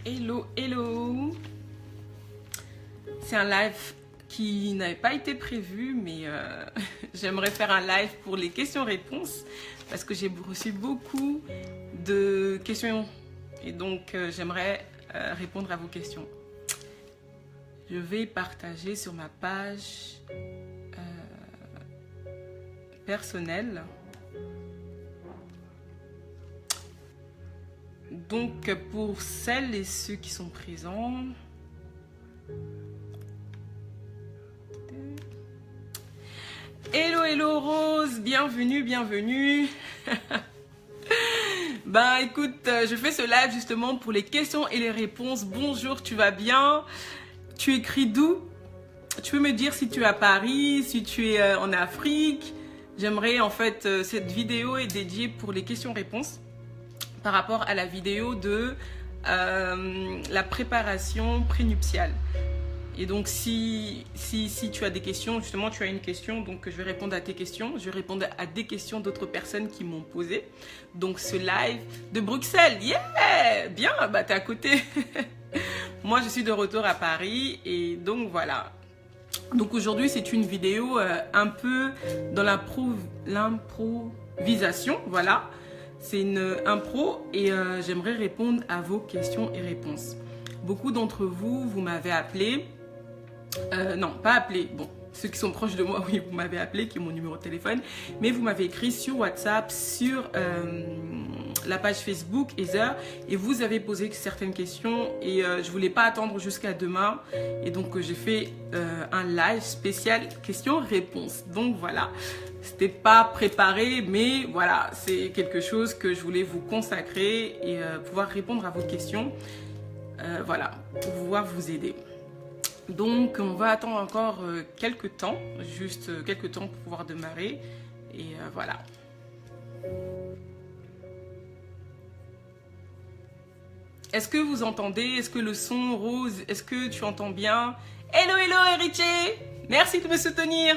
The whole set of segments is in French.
Hello, hello. C'est un live qui n'avait pas été prévu, mais j'aimerais faire un live pour les questions-réponses parce que j'ai reçu beaucoup de questions et donc j'aimerais répondre à vos questions. Je vais partager sur ma page personnelle. Donc, pour celles et ceux qui sont présents, hello, hello Rose, bienvenue, bienvenue. Ben écoute, je fais ce live justement pour les questions et les réponses. Bonjour, tu vas bien? Tu écris d'où? Tu peux me dire si tu es à Paris, si tu es en Afrique? J'aimerais en fait, cette vidéo est dédiée pour les questions-réponses par rapport à la vidéo de la préparation prénuptiale. Et donc, si tu as des questions, justement, tu as une question, donc je vais répondre à tes questions. Je vais répondre à des questions d'autres personnes qui m'ont posé. Donc, ce live de Bruxelles, yeah! Bien, bah t'es à côté. Moi, je suis de retour à Paris et donc voilà. Donc, aujourd'hui, c'est une vidéo un peu dans l'improvisation, voilà. C'est une impro et j'aimerais répondre à vos questions et réponses. Beaucoup d'entre vous, vous m'avez appelé. Non, pas appelé. Bon, ceux qui sont proches de moi, oui, vous m'avez appelé, qui est mon numéro de téléphone. Mais vous m'avez écrit sur WhatsApp, sur la page Facebook, Ether. Et vous avez posé certaines questions. Et je ne voulais pas attendre jusqu'à demain. Et donc, j'ai fait un live spécial questions-réponses. Donc, voilà. C'était pas préparé, mais voilà, c'est quelque chose que je voulais vous consacrer et pouvoir répondre à vos questions. Voilà, pour pouvoir vous aider. Donc, on va attendre encore quelques temps, juste quelques temps pour pouvoir démarrer. Et voilà. Est-ce que vous entendez? Est-ce que le son, Rose, est-ce que tu entends bien? Hello, hello, Héritier! Merci de me soutenir!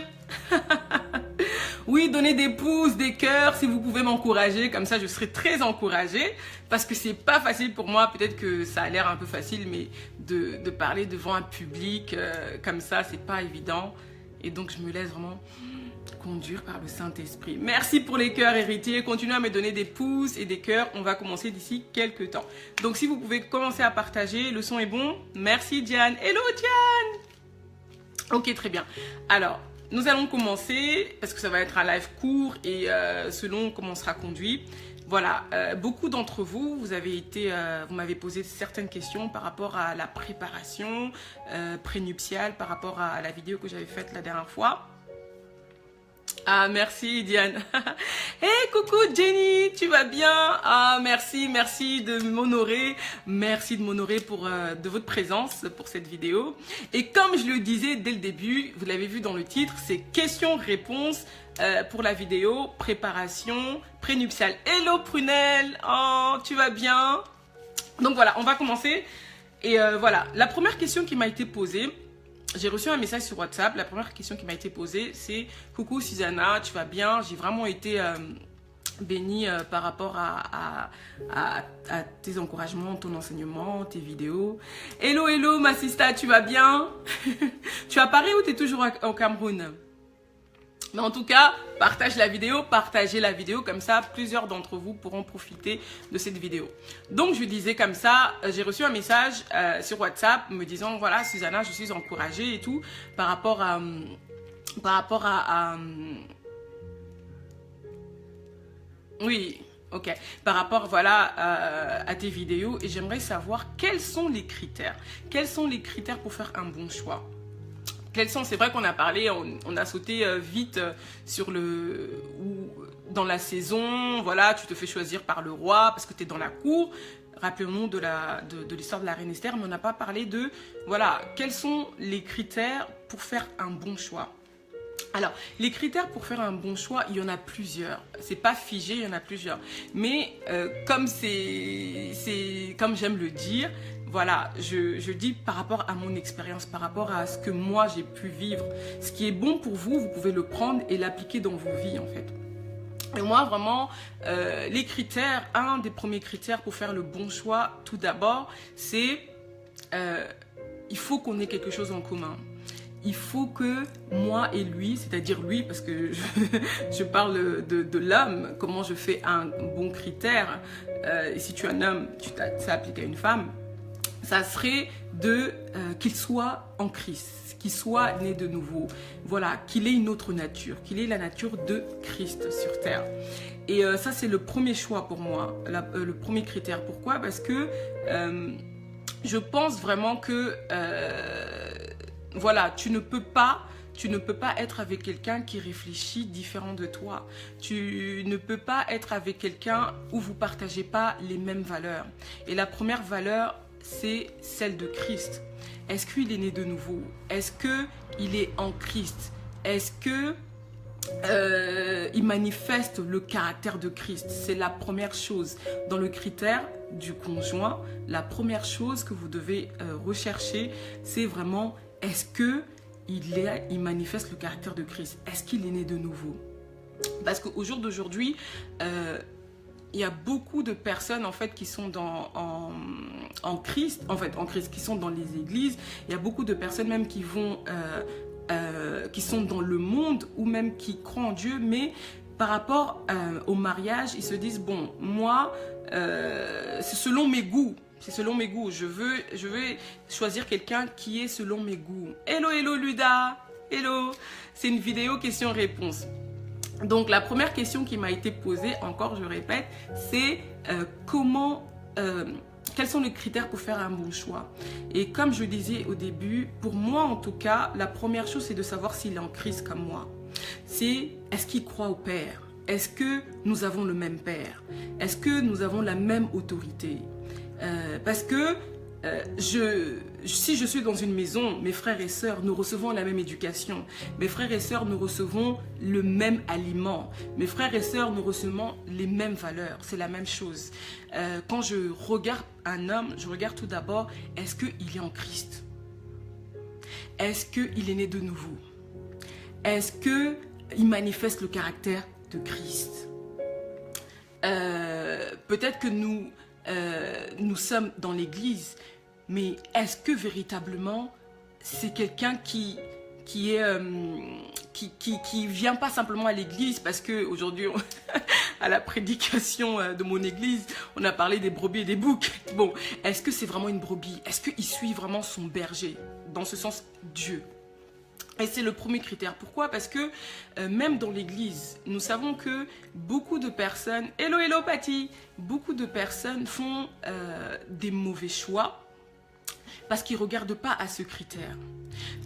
Oui, donnez des pouces, des cœurs, si vous pouvez m'encourager, comme ça je serai très encouragée, parce que c'est pas facile pour moi, peut-être que ça a l'air un peu facile, mais de parler devant un public comme ça, c'est pas évident, et donc je me laisse vraiment conduire par le Saint-Esprit. Merci pour les cœurs, Héritier, continuez à me donner des pouces et des cœurs, on va commencer d'ici quelques temps. Donc si vous pouvez commencer à partager, le son est bon, merci Diane. Hello Diane! Ok, très bien. Alors, nous allons commencer, parce que ça va être un live court et selon comment on sera conduit. Voilà, beaucoup d'entre vous, vous m'avez posé certaines questions par rapport à la préparation prénuptiale, par rapport à la vidéo que j'avais faite la dernière fois. Ah, merci Diane. Hey, coucou Jenny, tu vas bien? Ah, merci de m'honorer. Merci de m'honorer de votre présence pour cette vidéo. Et comme je le disais dès le début, vous l'avez vu dans le titre, c'est questions-réponses pour la vidéo préparation prénuptiale. Hello Prunelle, oh, tu vas bien? Donc voilà, on va commencer. Et voilà, la première question qui m'a été posée, j'ai reçu un message sur WhatsApp. La première question qui m'a été posée, c'est « Coucou Susanna, tu vas bien ?» J'ai vraiment été bénie par rapport à tes encouragements, ton enseignement, tes vidéos. « Hello, hello ma sista, tu vas bien ?» Tu es à Paris ou tu es toujours au Cameroun? Mais en tout cas, partagez la vidéo, comme ça, plusieurs d'entre vous pourront profiter de cette vidéo. Donc, je disais comme ça, j'ai reçu un message sur WhatsApp me disant, voilà, Susanna, je suis encouragée et tout, par rapport à oui, ok, par rapport, voilà, à tes vidéos, et j'aimerais savoir quels sont les critères. Quels sont les critères pour faire un bon choix? Quels sont? C'est vrai qu'on a parlé, on a sauté vite sur dans la saison, voilà, tu te fais choisir par le roi parce que tu es dans la cour. Rappelons-nous de l'histoire de la reine Esther, mais on n'a pas parlé de, voilà, quels sont les critères pour faire un bon choix. Alors, les critères pour faire un bon choix, il y en a plusieurs. C'est pas figé, il y en a plusieurs. Mais comme j'aime le dire, voilà, je dis par rapport à mon expérience, par rapport à ce que moi j'ai pu vivre. Ce qui est bon pour vous, vous pouvez le prendre et l'appliquer dans vos vies en fait. Et moi, vraiment, les critères, un des premiers critères pour faire le bon choix, tout d'abord, c'est il faut qu'on ait quelque chose en commun. Il faut que moi et lui, c'est-à-dire lui, parce que je parle de l'homme, comment je fais un bon critère. Et si tu es un homme, ça applique à une femme. Ça serait qu'il soit en Christ, qu'il soit né de nouveau. Voilà, qu'il ait une autre nature, qu'il ait la nature de Christ sur terre. Et ça, c'est le premier choix pour moi, le premier critère. Pourquoi? Parce que je pense vraiment que voilà, tu ne peux pas être avec quelqu'un qui réfléchit différent de toi. Tu ne peux pas être avec quelqu'un où vous ne partagez pas les mêmes valeurs. Et la première valeur, c'est celle de Christ. Est-ce qu'il est né de nouveau? Est-ce qu'il est en Christ? Est-ce que il manifeste le caractère de Christ? C'est la première chose. Dans le critère du conjoint, la première chose que vous devez rechercher, c'est vraiment est-ce qu'il manifeste le caractère de Christ? Est-ce qu'il est né de nouveau? Parce qu'au jour d'aujourd'hui, il y a beaucoup de personnes en fait qui sont en Christ, qui sont dans les églises. Il y a beaucoup de personnes même qui sont dans le monde ou même qui croient en Dieu, mais par rapport au mariage, ils se disent bon, moi, c'est selon mes goûts. C'est selon mes goûts. Je veux choisir quelqu'un qui est selon mes goûts. Hello, hello Luda. Hello. C'est une vidéo question-réponse. Donc, la première question qui m'a été posée, encore je répète, c'est quels sont les critères pour faire un bon choix? Et comme je disais au début, pour moi en tout cas, la première chose c'est de savoir s'il est en Christ comme moi. Est-ce qu'il croit au Père? Est-ce que nous avons le même Père? Est-ce que nous avons la même autorité? Parce que si je suis dans une maison, mes frères et sœurs, nous recevons la même éducation. Mes frères et sœurs, nous recevons le même aliment. Mes frères et sœurs, nous recevons les mêmes valeurs. C'est la même chose. Quand je regarde un homme, je regarde tout d'abord, est-ce qu'il est en Christ? Est-ce qu'il est né de nouveau? Est-ce qu'il manifeste le caractère de Christ? Peut-être que nous sommes dans l'église, mais est-ce que véritablement c'est quelqu'un qui vient pas simplement à l'église parce que aujourd'hui à la prédication de mon église on a parlé des brebis et des boucs. Bon, est-ce que c'est vraiment une brebis? Est-ce qu'il suit vraiment son berger, dans ce sens Dieu? Et c'est le premier critère. Pourquoi? Parce que même dans l'église, nous savons que beaucoup de personnes, hello hello Patty, beaucoup de personnes font des mauvais choix parce qu'ils ne regardent pas à ce critère.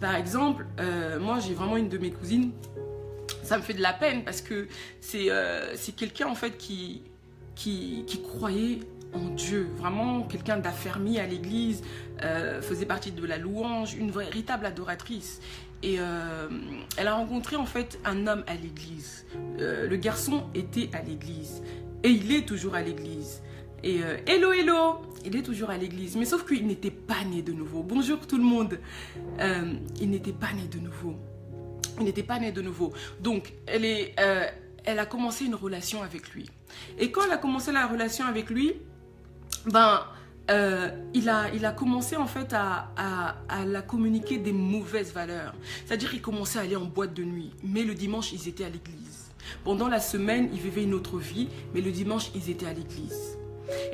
Par exemple, moi j'ai vraiment une de mes cousines, ça me fait de la peine parce que c'est quelqu'un en fait qui croyait en Dieu, vraiment quelqu'un d'affermi à l'église, faisait partie de la louange, une véritable adoratrice. Et elle a rencontré en fait un homme à l'église. Le garçon était à l'église et il est toujours à l'église. Et hello hello, il est toujours à l'église, mais sauf qu'il n'était pas né de nouveau. Bonjour tout le monde. Il n'était pas né de nouveau. Il n'était pas né de nouveau. Donc elle a commencé une relation avec lui. Et quand elle a commencé la relation avec lui, il a commencé en fait à la communiquer des mauvaises valeurs. C'est-à-dire qu'il commençait à aller en boîte de nuit, mais le dimanche ils étaient à l'église. Pendant la semaine ils vivaient une autre vie, mais le dimanche ils étaient à l'église.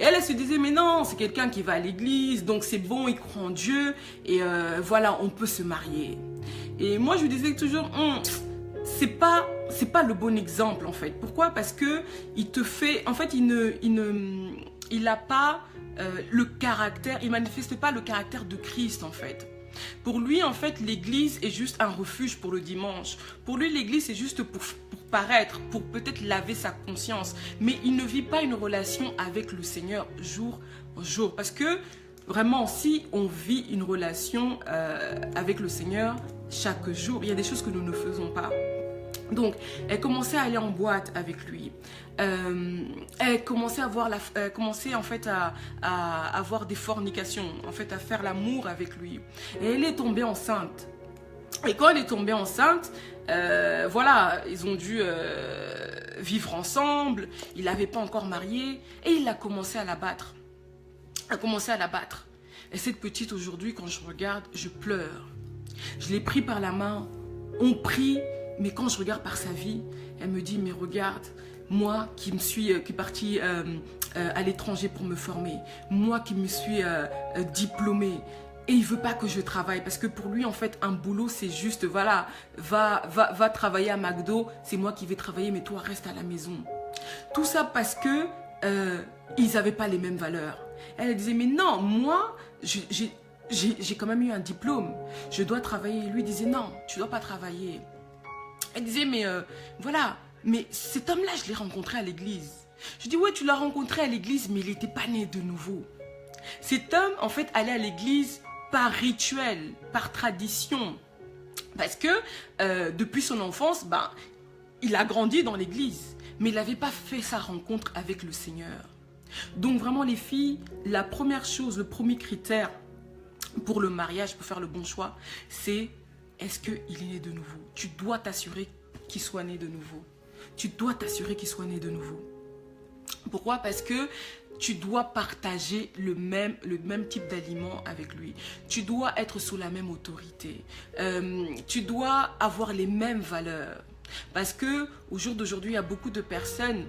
Et elle se disait mais non, c'est quelqu'un qui va à l'église, donc c'est bon, il croit en Dieu et voilà, on peut se marier. Et moi je lui disais toujours c'est pas le bon exemple en fait. Pourquoi? Parce que il te fait, en fait il n'a pas le caractère, il manifeste pas le caractère de Christ en fait. Pour lui en fait l'église est juste un refuge pour le dimanche. Pour lui l'église c'est juste pour paraître, pour peut-être laver sa conscience. Mais il ne vit pas une relation avec le Seigneur jour en jour. Parce que vraiment si on vit une relation avec le Seigneur chaque jour, il y a des choses que nous ne faisons pas. Donc, elle commençait à aller en boîte avec lui. Elle commençait en fait à avoir des fornications, en fait à faire l'amour avec lui. Et elle est tombée enceinte. Et quand elle est tombée enceinte, voilà, ils ont dû vivre ensemble, il n'avait pas encore marié, et il a commencé à la battre. Et cette petite, aujourd'hui, quand je regarde, je pleure. Je l'ai pris par la main, on prie, mais quand je regarde par sa vie, elle me dit, mais regarde, moi qui est partie à l'étranger pour me former, moi qui me suis diplômée, et il veut pas que je travaille, parce que pour lui, en fait, un boulot, c'est juste, voilà, va travailler à McDo, c'est moi qui vais travailler, mais toi, reste à la maison. Tout ça parce que ils n'avaient pas les mêmes valeurs. Elle disait, mais non, moi, j'ai quand même eu un diplôme, je dois travailler. Lui disait, non, tu dois pas travailler. Elle disait, mais voilà, mais cet homme-là, je l'ai rencontré à l'église. Je dis, ouais, tu l'as rencontré à l'église, mais il n'était pas né de nouveau. Cet homme, en fait, allait à l'église par rituel, par tradition. Parce que depuis son enfance, ben, il a grandi dans l'église, mais il n'avait pas fait sa rencontre avec le Seigneur. Donc vraiment les filles, la première chose, le premier critère pour le mariage, pour faire le bon choix, c'est est-ce qu'il est né de nouveau? Tu dois t'assurer qu'il soit né de nouveau. Tu dois t'assurer qu'il soit né de nouveau. Pourquoi? Parce que tu dois partager le même type d'aliment avec lui. Tu dois être sous la même autorité. Tu dois avoir les mêmes valeurs. Parce que au jour d'aujourd'hui, il y a beaucoup de personnes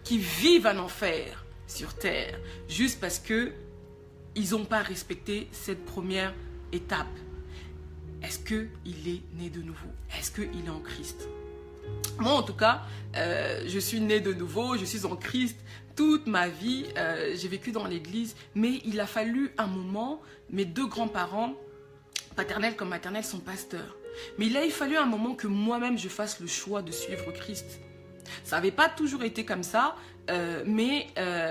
qui vivent un enfer sur terre juste parce que ils n'ont pas respecté cette première étape. Est-ce qu'il est né de nouveau? Est-ce qu'il est en Christ? Moi, en tout cas, je suis née de nouveau, je suis en Christ. Toute ma vie, j'ai vécu dans l'église, mais il a fallu un moment, mes deux grands-parents, paternels comme maternels, sont pasteurs. Mais il a fallu un moment que moi-même, je fasse le choix de suivre Christ. Ça n'avait pas toujours été comme ça, mais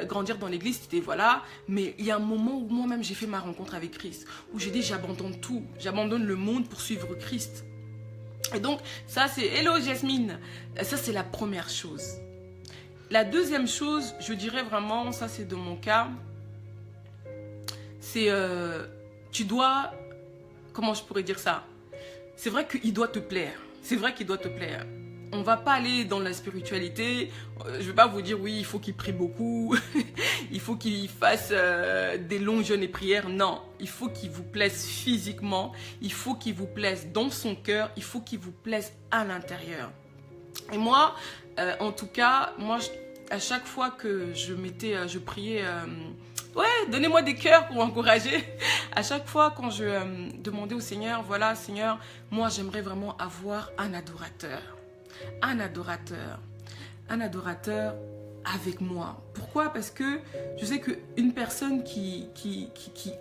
grandir dans l'église, c'était voilà. Mais il y a un moment où moi-même, j'ai fait ma rencontre avec Christ, où j'ai dit, j'abandonne tout, j'abandonne le monde pour suivre Christ. Et donc, ça c'est, hello Jasmine, ça c'est la première chose. La deuxième chose, je dirais vraiment, ça c'est de mon cas, c'est, tu dois, comment je pourrais dire ça? C'est vrai qu'il doit te plaire, c'est vrai qu'il doit te plaire. On va pas aller dans la spiritualité, je vais pas vous dire oui, il faut qu'il prie beaucoup, il faut qu'il fasse des longs jeûnes et prières, non. Il faut qu'il vous plaise physiquement, il faut qu'il vous plaise dans son cœur, il faut qu'il vous plaise à l'intérieur. Et moi, en tout cas, moi, à chaque fois que je priais, ouais, donnez-moi des cœurs pour m'encourager. À chaque fois quand je demandais au Seigneur, voilà Seigneur, moi j'aimerais vraiment avoir un adorateur. Un adorateur avec moi. Pourquoi? Parce que je sais qu'une personne qui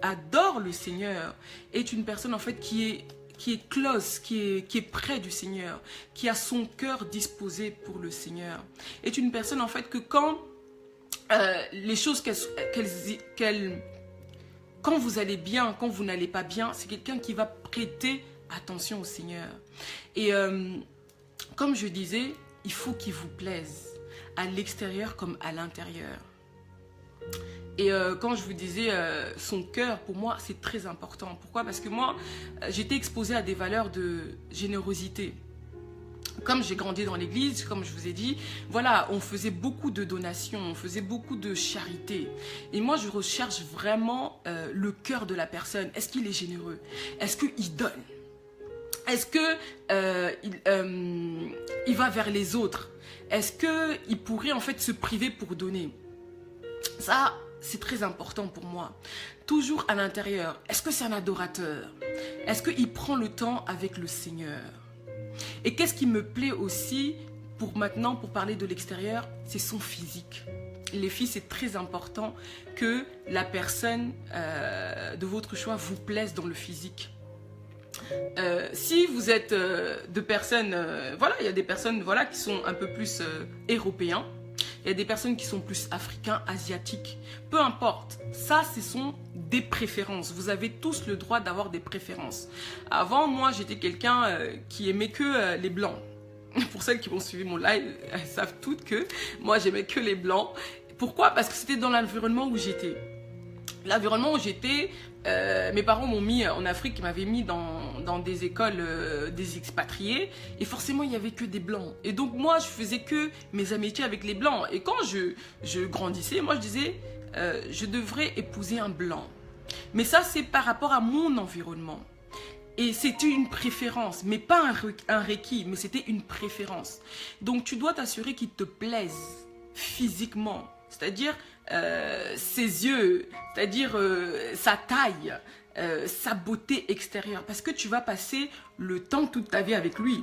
adore le Seigneur est une personne en fait qui est close, qui est près du Seigneur, qui a son cœur disposé pour le Seigneur. Est une personne en fait que quand les choses quand vous allez bien, quand vous n'allez pas bien, c'est quelqu'un qui va prêter attention au Seigneur. Et comme je disais, il faut qu'il vous plaise, à l'extérieur comme à l'intérieur. Et quand je vous disais son cœur, pour moi, c'est très important. Pourquoi? Parce que moi, j'étais exposée à des valeurs de générosité. Comme j'ai grandi dans l'église, comme je vous ai dit, voilà, on faisait beaucoup de donations, on faisait beaucoup de charité. Et moi, je recherche vraiment le cœur de la personne. Est-ce qu'il est généreux? Est-ce qu'il donne? Est-ce qu'il va vers les autres? Est-ce qu'il pourrait en fait se priver pour donner? Ça, c'est très important pour moi. Toujours à l'intérieur. Est-ce que c'est un adorateur? Est-ce qu'il prend le temps avec le Seigneur? Et qu'est-ce qui me plaît aussi pour parler de l'extérieur? C'est son physique. Les filles, c'est très important que la personne de votre choix vous plaise dans le physique. Si vous êtes de personnes, voilà, il y a des personnes voilà, qui sont un peu plus européens, il y a des personnes qui sont plus africains, asiatiques, peu importe, ça ce sont des préférences, vous avez tous le droit d'avoir des préférences. Avant, moi j'étais quelqu'un qui aimait que les blancs. Pour celles qui vont suivre mon live, elles savent toutes que moi j'aimais que les blancs. Pourquoi? Parce que c'était dans l'environnement où j'étais. l'environnement où j'étais, mes parents m'ont mis en Afrique, ils m'avaient mis dans des écoles des expatriés, et forcément il n'y avait que des blancs. Et donc moi je faisais que mes amitiés avec les blancs. Et quand je grandissais, moi je disais je devrais épouser un blanc. Mais ça c'est par rapport à mon environnement. Et c'était une préférence, mais pas un requis, mais c'était une préférence. Donc tu dois t'assurer qu'il te plaise physiquement, c'est-à-dire ses yeux, c'est-à-dire sa taille, sa beauté extérieure. Parce que tu vas passer le temps toute ta vie avec lui.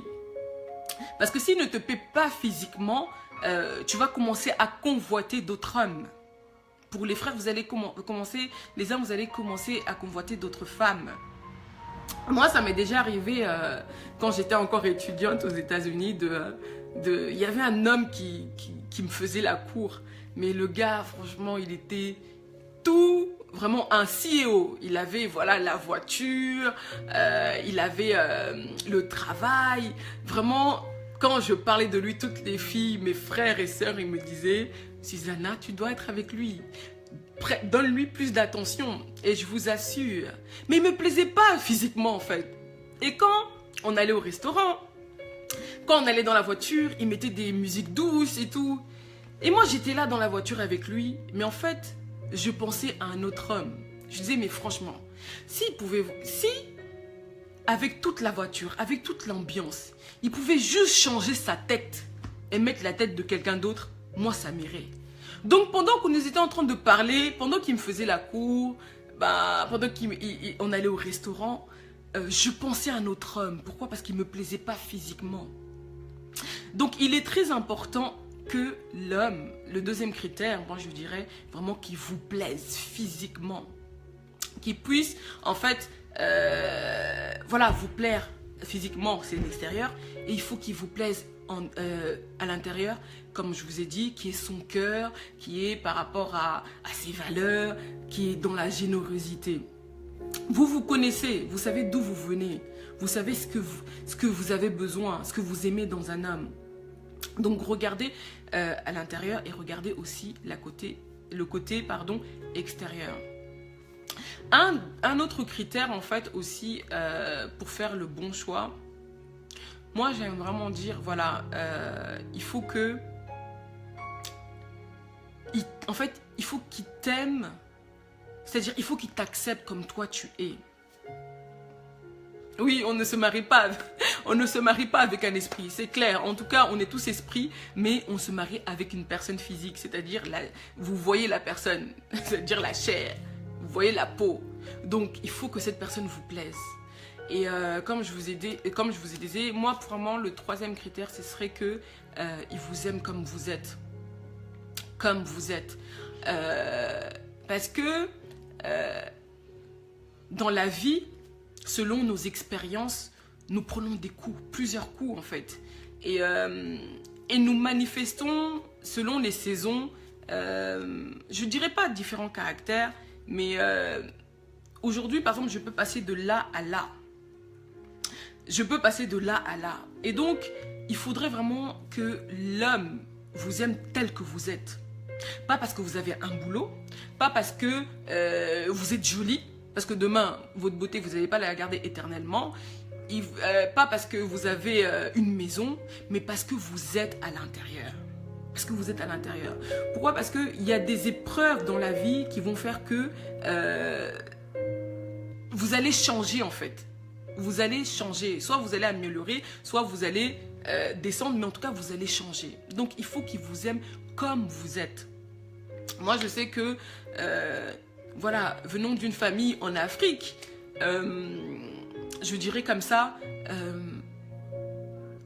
Parce que s'il ne te plaît pas physiquement, tu vas commencer à convoiter d'autres hommes. Pour les frères, vous allez commencer, les hommes, vous allez commencer à convoiter d'autres femmes. Moi, ça m'est déjà arrivé quand j'étais encore étudiante aux États-Unis. Il y avait un homme qui me faisait la cour. Mais le gars, franchement, il était tout, vraiment un CEO. Il avait, voilà, la voiture, il avait le travail. Vraiment, quand je parlais de lui, toutes les filles, mes frères et sœurs, ils me disaient « Susanna, tu dois être avec lui. Donne-lui plus d'attention. » Et je vous assure. Mais il ne me plaisait pas physiquement, en fait. Et quand on allait au restaurant, quand on allait dans la voiture, il mettait des musiques douces et tout. Et moi, j'étais là dans la voiture avec lui, mais en fait, je pensais à un autre homme. Je disais, mais franchement, si, avec toute la voiture, avec toute l'ambiance, il pouvait juste changer sa tête et mettre la tête de quelqu'un d'autre, moi, ça m'irait. Donc, pendant qu'on était en train de parler, pendant qu'il me faisait la cour, pendant qu'on allait au restaurant, je pensais à un autre homme. Pourquoi? Parce qu'il ne me plaisait pas physiquement. Donc, il est très important que l'homme, le deuxième critère, moi je dirais vraiment qu'il vous plaise physiquement, qu'il puisse en fait voilà, vous plaire physiquement, c'est l'extérieur, et il faut qu'il vous plaise à l'intérieur, comme je vous ai dit, qui est son cœur, qui est par rapport à ses valeurs, qui est dans la générosité. Vous vous connaissez, vous savez d'où vous venez, vous savez ce que vous avez besoin, ce que vous aimez dans un homme. Donc regardez à l'intérieur et regardez aussi le côté extérieur. Un autre critère en fait aussi pour faire le bon choix, moi j'aime vraiment dire voilà, il faut que, en fait il faut qu'il t'aime, c'est-à-dire il faut qu'il t'accepte comme toi tu es. Oui, on ne se marie pas avec un esprit, c'est clair. En tout cas, on est tous esprits, mais on se marie avec une personne physique, c'est-à-dire, vous voyez la personne, c'est-à-dire la chair, vous voyez la peau. Donc, il faut que cette personne vous plaise. Et comme je vous ai dit, moi, vraiment, le troisième critère, ce serait que il vous aime comme vous êtes. Comme vous êtes. Parce que dans la vie, selon nos expériences, nous prenons des coups, plusieurs coups en fait. Et nous manifestons selon les saisons, je ne dirais pas différents caractères, mais aujourd'hui par exemple je peux passer de là à là. Je peux passer de là à là. Et donc il faudrait vraiment que l'homme vous aime tel que vous êtes. Pas parce que vous avez un boulot, pas parce que vous êtes jolie, parce que demain, votre beauté, vous n'allez pas la garder éternellement. Pas parce que vous avez une maison, mais parce que vous êtes à l'intérieur. Parce que vous êtes à l'intérieur. Pourquoi? Parce qu'il y a des épreuves dans la vie qui vont faire que vous allez changer en fait. Vous allez changer. Soit vous allez améliorer, soit vous allez descendre, mais en tout cas, vous allez changer. Donc, il faut qu'il vous aime comme vous êtes. Moi, je sais que... voilà, venons d'une famille en Afrique, je dirais comme ça,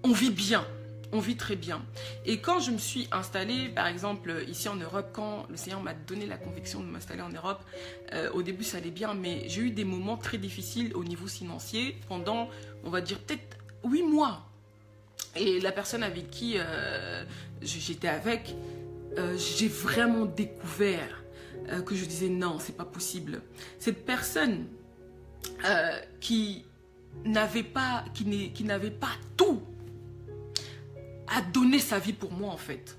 on vit bien, on vit très bien. Et quand je me suis installée, par exemple, ici en Europe, quand le Seigneur m'a donné la conviction de m'installer en Europe, au début ça allait bien, mais j'ai eu des moments très difficiles au niveau financier pendant, on va dire, peut-être 8 mois. Et la personne avec qui j'étais avec, j'ai vraiment découvert que je disais non, c'est pas possible. Cette personne qui n'avait pas tout a donné sa vie pour moi en fait.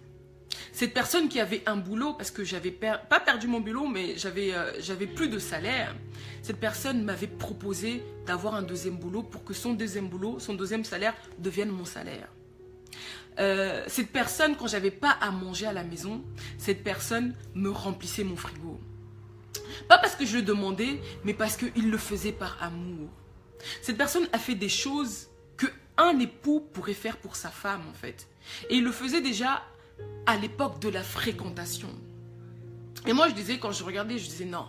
Cette personne qui avait un boulot, parce que j'avais pas perdu mon boulot, mais j'avais plus de salaire. Cette personne m'avait proposé d'avoir un deuxième boulot pour que son deuxième boulot, son deuxième salaire devienne mon salaire. Cette personne, quand j'avais pas à manger à la maison, cette personne me remplissait mon frigo. Pas parce que je le demandais, mais parce qu'il le faisait par amour. Cette personne a fait des choses qu'un époux pourrait faire pour sa femme, en fait. Et il le faisait déjà à l'époque de la fréquentation. Et moi, je disais, quand je regardais, je disais non.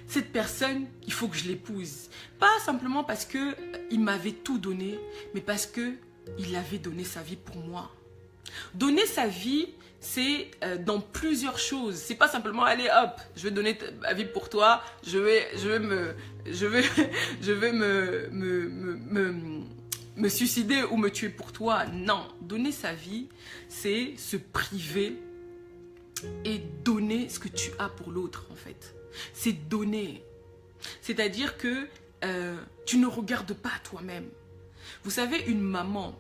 Cette personne, il faut que je l'épouse. Pas simplement parce qu'il m'avait tout donné, mais parce qu'il avait donné sa vie pour moi. Donner sa vie, c'est dans plusieurs choses. C'est pas simplement, allez hop, je vais donner ma vie pour toi, je vais me suicider ou me tuer pour toi. Non, donner sa vie, c'est se priver et donner ce que tu as pour l'autre, en fait. C'est donner. C'est-à-dire que tu ne regardes pas toi-même. Vous savez, une maman,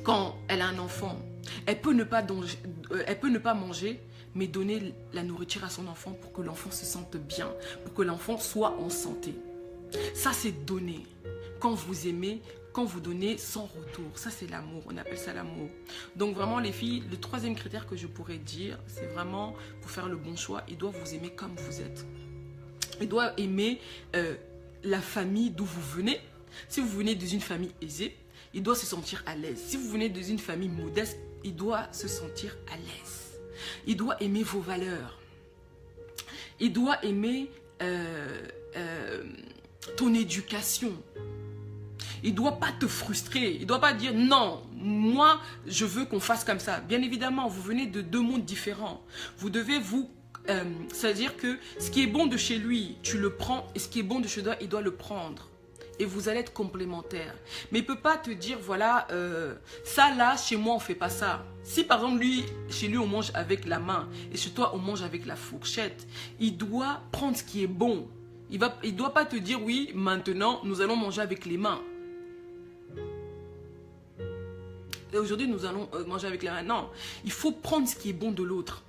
quand elle a un enfant, elle peut ne pas manger, mais donner la nourriture à son enfant pour que l'enfant se sente bien, pour que l'enfant soit en santé. Ça, c'est donner. Quand vous aimez, quand vous donnez sans retour, ça c'est l'amour, on appelle ça l'amour. Donc vraiment les filles, le troisième critère que je pourrais dire, c'est vraiment pour faire le bon choix, il doit vous aimer comme vous êtes. Il doit aimer la famille d'où vous venez. Si vous venez d'une famille aisée, il doit se sentir à l'aise. Si vous venez d'une famille modeste, il doit se sentir à l'aise. Il doit aimer vos valeurs. Il doit aimer ton éducation. Il ne doit pas te frustrer. Il ne doit pas dire non, moi je veux qu'on fasse comme ça. Bien évidemment, vous venez de deux mondes différents. Vous devez vous... c'est-à-dire que ce qui est bon de chez lui, tu le prends. Et ce qui est bon de chez toi, il doit le prendre. Et vous allez être complémentaires. Mais il ne peut pas te dire, voilà, ça là, chez moi, on ne fait pas ça. Si par exemple, chez lui, on mange avec la main et chez toi, on mange avec la fourchette, il doit prendre ce qui est bon. Il ne doit pas te dire, oui, maintenant, nous allons manger avec les mains. Et aujourd'hui, nous allons manger avec les mains. Non, il faut prendre ce qui est bon de l'autre.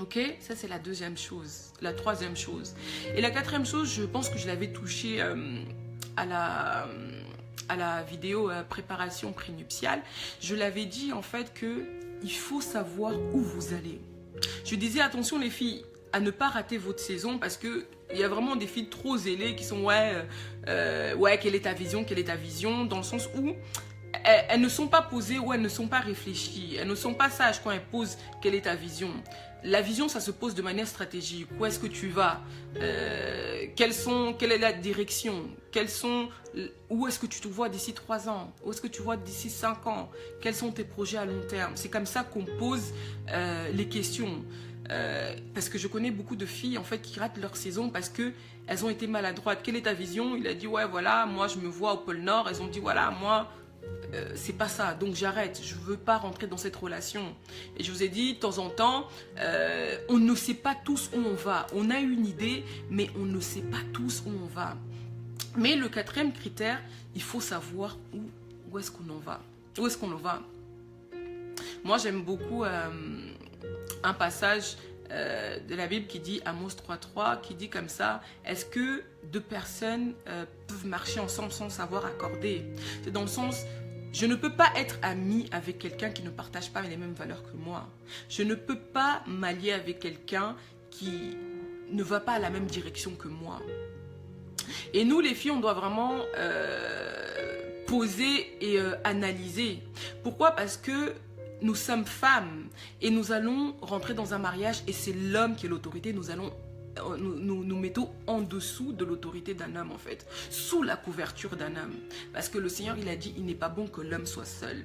Ok, ça c'est la deuxième chose. La troisième chose. Et la quatrième chose, je pense que je l'avais touché à la vidéo préparation prénuptiale. Je l'avais dit en fait que il faut savoir où vous allez. Je disais attention les filles à ne pas rater votre saison parce que il y a vraiment des filles trop zélées qui sont ouais, quelle est ta vision, quelle est ta vision, dans le sens où elles ne sont pas posées ou elles ne sont pas réfléchies. Elles ne sont pas sages quand elles posent quelle est ta vision. La vision, ça se pose de manière stratégique. Où est-ce que tu vas? Quelle est la direction? Où est-ce que tu te vois d'ici 3 ans? Où est-ce que tu vois d'ici 5 ans? Quels sont tes projets à long terme? C'est comme ça qu'on pose les questions. Parce que je connais beaucoup de filles en fait qui ratent leur saison parce que elles ont été maladroites. Quelle est ta vision? Il a dit ouais voilà, moi je me vois au pôle Nord. Elles ont dit voilà moi c'est pas ça, donc j'arrête, je veux pas rentrer dans cette relation. Et je vous ai dit de temps en temps, on ne sait pas tous où on va. On a une idée, mais on ne sait pas tous où on va. Mais le quatrième critère, il faut savoir où est-ce qu'on en va. Où est-ce qu'on en va? Moi j'aime beaucoup un passage de la Bible qui dit, Amos 3.3, qui dit comme ça, est-ce que deux personnes peuvent marcher ensemble sans savoir accorder? C'est dans le sens, je ne peux pas être amie avec quelqu'un qui ne partage pas les mêmes valeurs que moi. Je ne peux pas m'allier avec quelqu'un qui ne va pas à la même direction que moi. Et nous les filles, on doit vraiment poser et analyser. Pourquoi? Parce que nous sommes femmes et nous allons rentrer dans un mariage et c'est l'homme qui est l'autorité. Nous mettons en dessous de l'autorité d'un homme en fait, sous la couverture d'un homme. Parce que le Seigneur il a dit, il n'est pas bon que l'homme soit seul.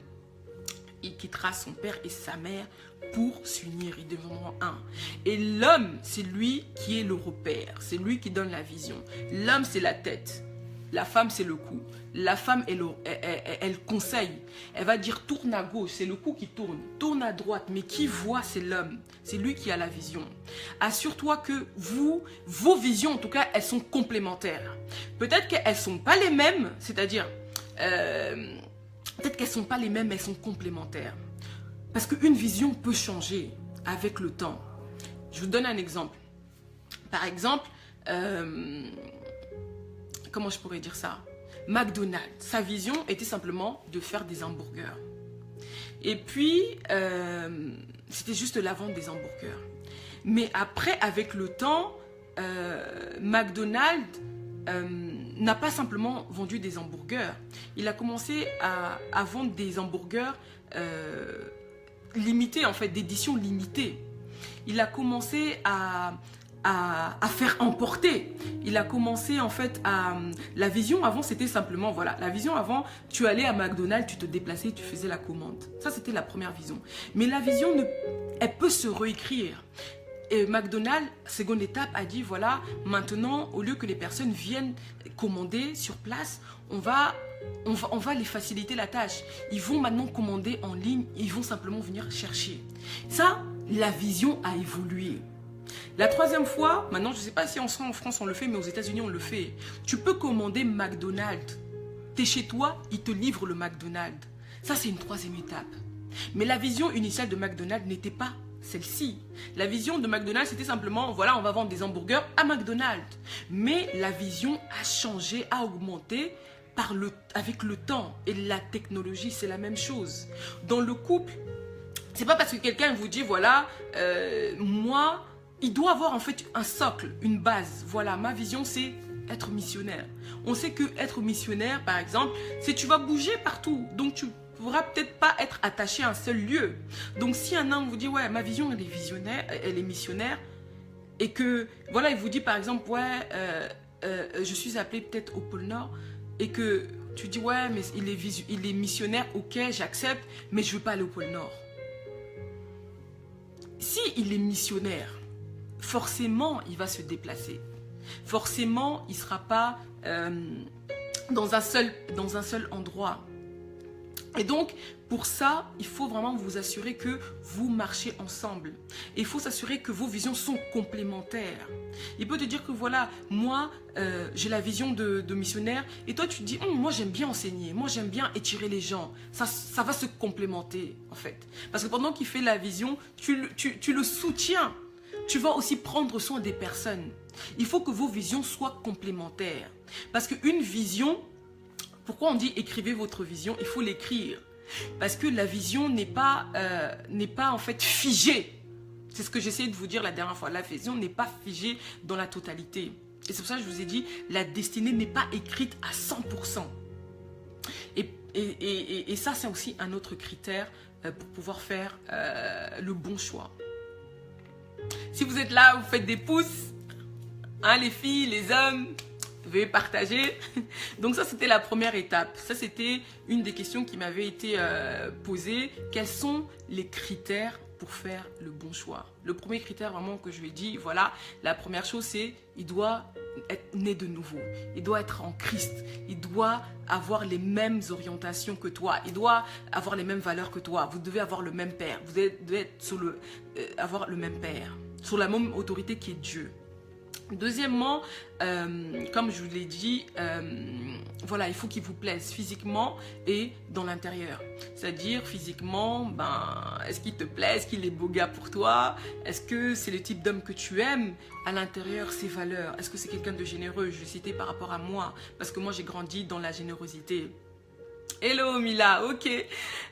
Il quittera son père et sa mère pour s'unir, ils deviendront un. Et l'homme, c'est lui qui est le repère, c'est lui qui donne la vision. L'homme c'est la tête, la femme c'est le cou. La femme, elle conseille. Elle va dire tourne à gauche, c'est le cou qui tourne. Tourne à droite, mais qui voit, c'est l'homme. C'est lui qui a la vision. Assure-toi que vos visions, en tout cas, elles sont complémentaires. Peut-être qu'elles ne sont pas les mêmes, c'est-à-dire, peut-être qu'elles ne sont pas les mêmes, mais elles sont complémentaires. Parce qu'une vision peut changer avec le temps. Je vous donne un exemple. Par exemple, comment je pourrais dire ça? McDonald's, sa vision était simplement de faire des hamburgers. Et puis, c'était juste la vente des hamburgers. Mais après, avec le temps, McDonald's n'a pas simplement vendu des hamburgers. Il a commencé à vendre des hamburgers limités, en fait, d'édition limitée. Il a commencé à faire emporter. Il a commencé en fait à... La vision avant, c'était simplement, voilà, la vision avant, tu allais à McDonald's, tu te déplaçais, tu faisais la commande. Ça, c'était la première vision. Mais la vision, elle peut se réécrire. Et McDonald's, seconde étape, a dit, voilà, maintenant, au lieu que les personnes viennent commander sur place, on va les faciliter la tâche. Ils vont maintenant commander en ligne, ils vont simplement venir chercher. Ça, la vision a évolué. La troisième fois, maintenant je ne sais pas si en France on le fait, mais aux États-Unis on le fait. Tu peux commander McDonald's. Tu es chez toi, ils te livrent le McDonald's. Ça c'est une troisième étape. Mais la vision initiale de McDonald's n'était pas celle-ci. La vision de McDonald's c'était simplement, voilà, on va vendre des hamburgers à McDonald's. Mais la vision a changé, a augmenté avec le temps. Et la technologie c'est la même chose. Dans le couple, c'est pas parce que quelqu'un vous dit, voilà, moi... Il doit avoir en fait un socle, une base. Voilà, ma vision c'est être missionnaire. On sait que être missionnaire, par exemple, c'est tu vas bouger partout. Donc tu pourras peut-être pas être attaché à un seul lieu. Donc si un homme vous dit, ouais, ma vision elle est visionnaire, elle est missionnaire, et que, voilà, il vous dit par exemple, ouais, je suis appelé peut-être au pôle Nord, et que tu dis, ouais, mais il est missionnaire, ok, j'accepte, mais je veux pas aller au pôle Nord. Si il est missionnaire, forcément, il va se déplacer. Forcément, il ne sera pas dans un seul endroit. Et donc, pour ça, il faut vraiment vous assurer que vous marchez ensemble. Et il faut s'assurer que vos visions sont complémentaires. Il peut te dire que voilà, moi, j'ai la vision de missionnaire. Et toi, tu te dis, moi, j'aime bien enseigner. Moi, j'aime bien étirer les gens. Ça va se complémenter, en fait. Parce que pendant qu'il fait la vision, tu le soutiens. Tu vas aussi prendre soin des personnes. Il faut que vos visions soient complémentaires. Parce qu'une vision, pourquoi on dit écrivez votre vision? Il faut l'écrire. Parce que la vision n'est pas en fait figée. C'est ce que j'essayais de vous dire la dernière fois. La vision n'est pas figée dans la totalité. Et c'est pour ça que je vous ai dit, la destinée n'est pas écrite à 100%. Et ça, c'est aussi un autre critère pour pouvoir faire le bon choix. Si vous êtes là, vous faites des pouces, hein, les filles, les hommes, veuillez partager. Donc ça, c'était la première étape. Ça, c'était une des questions qui m'avait été posée. Quels sont les critères pour faire le bon choix? Le premier critère vraiment que je lui ai dit, voilà, la première chose, c'est il doit être né de nouveau. Il doit être en Christ. Il doit avoir les mêmes orientations que toi. Il doit avoir les mêmes valeurs que toi. Vous devez avoir le même père. Vous devez être avoir le même père. Sur la même autorité qui est Dieu. Deuxièmement, comme je vous l'ai dit, voilà, il faut qu'il vous plaise physiquement et dans l'intérieur. C'est-à-dire physiquement, est-ce qu'il te plaît? Est-ce qu'il est beau gars pour toi? Est-ce que c'est le type d'homme que tu aimes? À l'intérieur, ses valeurs. Est-ce que c'est quelqu'un de généreux? Je vais citer par rapport à moi, parce que moi j'ai grandi dans la générosité. Hello Mila, ok.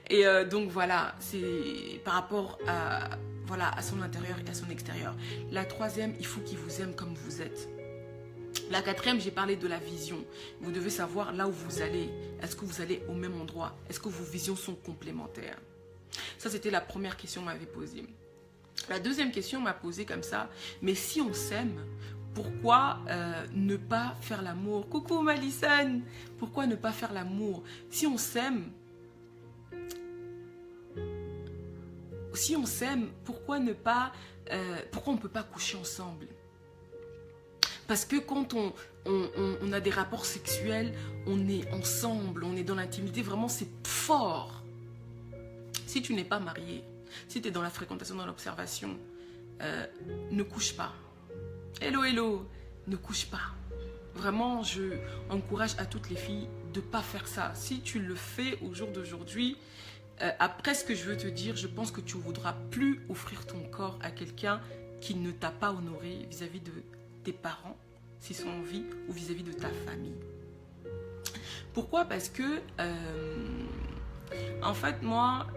Et donc voilà, c'est par rapport à son intérieur et à son extérieur. La troisième, il faut qu'il vous aime comme vous êtes. La quatrième, j'ai parlé de la vision. Vous devez savoir là où vous allez. Est-ce que vous allez au même endroit? Est-ce que vos visions sont complémentaires? Ça, c'était la première question qu'on m'avait posée. La deuxième question m'a posé comme ça. Mais si on s'aime, pourquoi ne pas faire l'amour? Coucou Malison, pourquoi ne pas faire l'amour? Si on s'aime, pourquoi on ne peut pas coucher ensemble? Parce que quand on a des rapports sexuels, on est ensemble, on est dans l'intimité, vraiment c'est fort. Si tu n'es pas marié, si tu es dans la fréquentation, dans l'observation, ne couche pas. Hello, hello, ne couche pas. Vraiment, je encourage à toutes les filles de ne pas faire ça. Si tu le fais au jour d'aujourd'hui, après ce que je veux te dire, je pense que tu ne voudras plus offrir ton corps à quelqu'un qui ne t'a pas honoré vis-à-vis de tes parents, s'ils sont en vie, ou vis-à-vis de ta famille. Pourquoi? Parce que, en fait, moi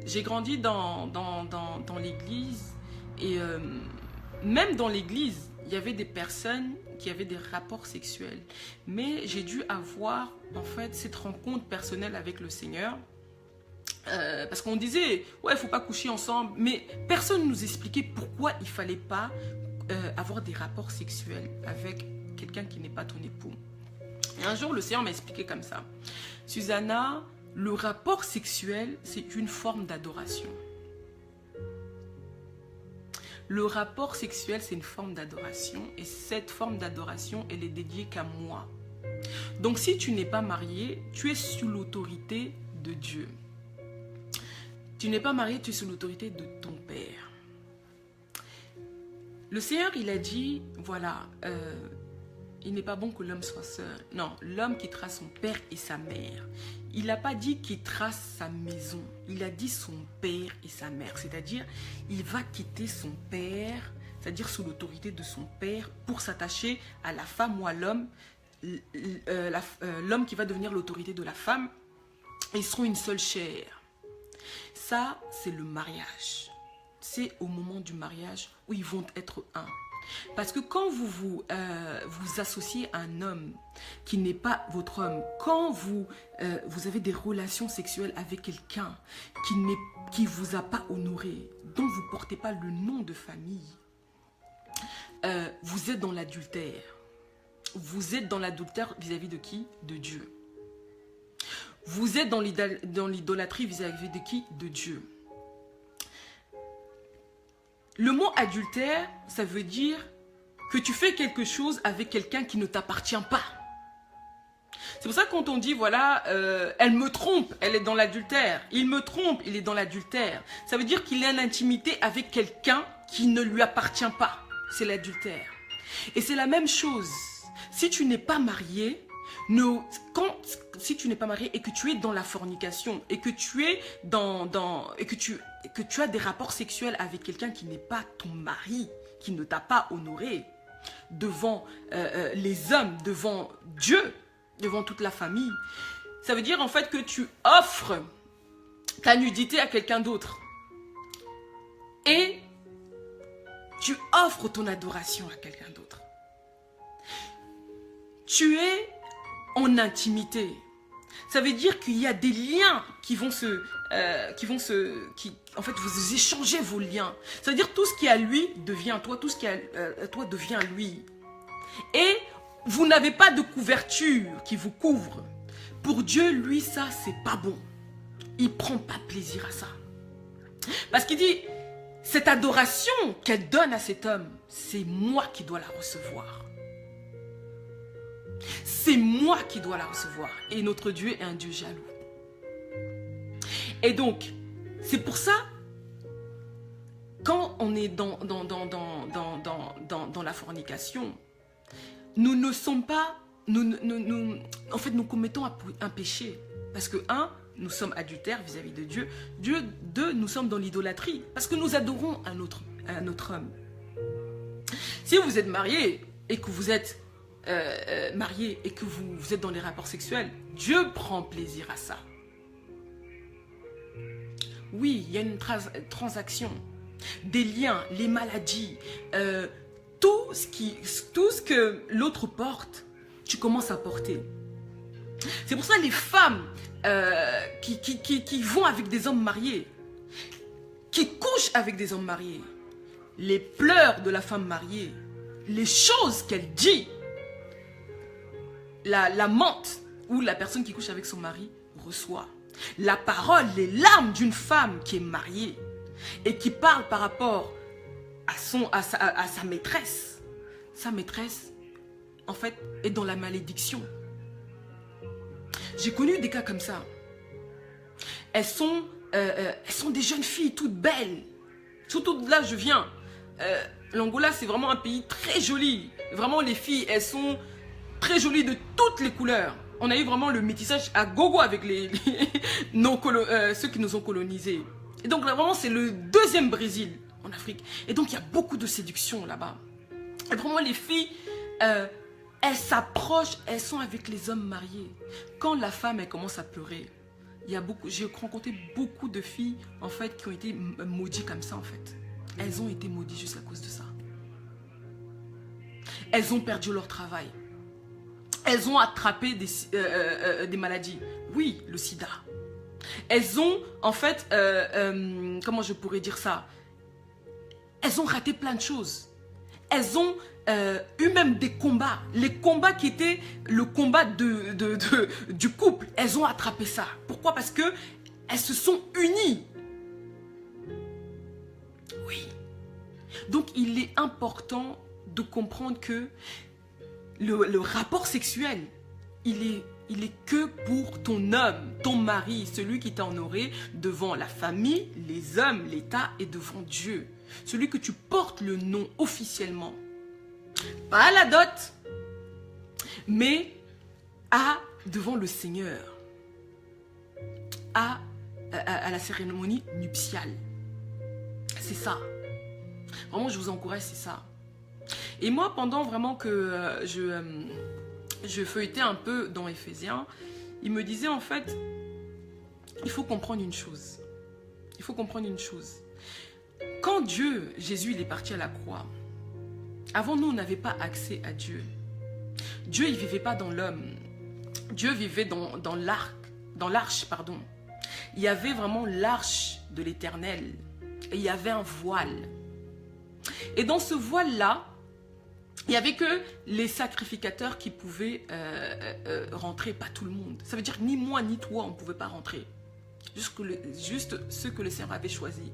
j'ai grandi dans l'église et même dans l'église, il y avait des personnes qui avaient des rapports sexuels. Mais j'ai dû avoir, en fait, cette rencontre personnelle avec le Seigneur. Parce qu'on disait, ouais, il ne faut pas coucher ensemble. Mais personne ne nous expliquait pourquoi il ne fallait pas avoir des rapports sexuels avec quelqu'un qui n'est pas ton époux. Et un jour, le Seigneur m'a expliqué comme ça. Susanna, le rapport sexuel, c'est une forme d'adoration. Le rapport sexuel, c'est une forme d'adoration. Et cette forme d'adoration, elle est dédiée qu'à moi. Donc, si tu n'es pas marié, tu es sous l'autorité de Dieu. Tu n'es pas marié, tu es sous l'autorité de ton père. Le Seigneur, il a dit, voilà, il n'est pas bon que l'homme soit seul. Non, l'homme quittera son père et sa mère. Il n'a pas dit quittera sa maison. Il a dit son père et sa mère. C'est-à-dire, il va quitter son père, c'est-à-dire sous l'autorité de son père, pour s'attacher à la femme ou à l'homme, l'homme qui va devenir l'autorité de la femme. Ils seront une seule chair. Ça, c'est le mariage. C'est au moment du mariage où ils vont être un. Parce que quand vous associez à un homme qui n'est pas votre homme, quand vous avez des relations sexuelles avec quelqu'un qui ne vous a pas honoré, dont vous ne portez pas le nom de famille, vous êtes dans l'adultère. Vous êtes dans l'adultère vis-à-vis de qui? De Dieu. Vous êtes dans l'idolâtrie vis-à-vis de qui? De Dieu. Le mot adultère, ça veut dire que tu fais quelque chose avec quelqu'un qui ne t'appartient pas. C'est pour ça que quand on dit, voilà, elle me trompe, elle est dans l'adultère. Il me trompe, il est dans l'adultère. Ça veut dire qu'il est en intimité avec quelqu'un qui ne lui appartient pas. C'est l'adultère. Et c'est la même chose. Si tu n'es pas marié, si tu n'es pas marié et que tu es dans la fornication et que tu es que tu as des rapports sexuels avec quelqu'un qui n'est pas ton mari, qui ne t'a pas honoré devant les hommes, devant Dieu, devant toute la famille, ça veut dire en fait que tu offres ta nudité à quelqu'un d'autre et tu offres ton adoration à quelqu'un d'autre. Tu es en intimité. Ça veut dire qu'il y a des liens en fait, vous échangez vos liens. Ça veut dire tout ce qui est à lui devient à toi, tout ce qui est à toi devient à lui. Et vous n'avez pas de couverture qui vous couvre. Pour Dieu, lui, ça, c'est pas bon. Il prend pas plaisir à ça. Parce qu'il dit, cette adoration qu'elle donne à cet homme, c'est moi qui dois la recevoir. C'est moi qui dois la recevoir. Et notre Dieu est un Dieu jaloux. Et donc, c'est pour ça, quand on est dans la fornication, nous ne sommes pas, en fait, nous commettons un péché. Parce que, nous sommes adultères vis-à-vis de Dieu. Deux, nous sommes dans l'idolâtrie. Parce que nous adorons un autre homme. Si vous êtes marié et que vous êtes marié et que vous êtes dans les rapports sexuels, Dieu prend plaisir à ça. Oui, il y a une transaction, des liens, les maladies, tout ce que l'autre porte, tu commences à porter. C'est pour ça les femmes qui vont avec des hommes mariés, qui couchent avec des hommes mariés, les pleurs de la femme mariée, les choses qu'elle dit, l'amante ou la personne qui couche avec son mari reçoit. La parole, les larmes d'une femme qui est mariée et qui parle par rapport à sa maîtresse. Sa maîtresse, en fait, est dans la malédiction. J'ai connu des cas comme ça. Elles sont des jeunes filles toutes belles. Surtout de là, je viens. L'Angola, c'est vraiment un pays très joli. Vraiment, les filles, elles sont très jolies de toutes les couleurs. On a eu vraiment le métissage à gogo avec ceux qui nous ont colonisés. Et donc là, vraiment, c'est le deuxième Brésil en Afrique. Et donc, il y a beaucoup de séduction là-bas. Et vraiment, les filles, elles s'approchent, elles sont avec les hommes mariés. Quand la femme, elle commence à pleurer, j'ai rencontré beaucoup de filles, en fait, qui ont été maudites comme ça, en fait. Elles ont été maudites juste à cause de ça. Elles ont perdu leur travail. Elles ont attrapé des maladies. Oui, le sida. Elles ont, en fait, comment je pourrais dire ça? Elles ont raté plein de choses. Elles ont eu même des combats. Les combats qui étaient le combat du couple. Elles ont attrapé ça. Pourquoi? Parce que elles se sont unies. Oui. Donc, il est important de comprendre que le rapport sexuel, il est que pour ton homme, ton mari, celui qui t'a honoré devant la famille, les hommes, l'État et devant Dieu. Celui que tu portes le nom officiellement. Pas à la dot, mais devant le Seigneur. À la cérémonie nuptiale. C'est ça. Vraiment, je vous encourage, c'est ça. Et moi, pendant vraiment que je feuilletais un peu dans Éphésiens, il me disait en fait, il faut comprendre une chose. Il faut comprendre une chose. Quand Jésus, il est parti à la croix, avant nous, on n'avait pas accès à Dieu. Dieu, il ne vivait pas dans l'homme. Dieu vivait dans l'arche, pardon. Il y avait vraiment l'arche de l'Éternel. Et il y avait un voile. Et dans ce voile-là, il n'y avait que les sacrificateurs qui pouvaient rentrer, pas tout le monde. Ça veut dire ni moi ni toi, on ne pouvait pas rentrer. Juste ceux que le Seigneur avait choisis.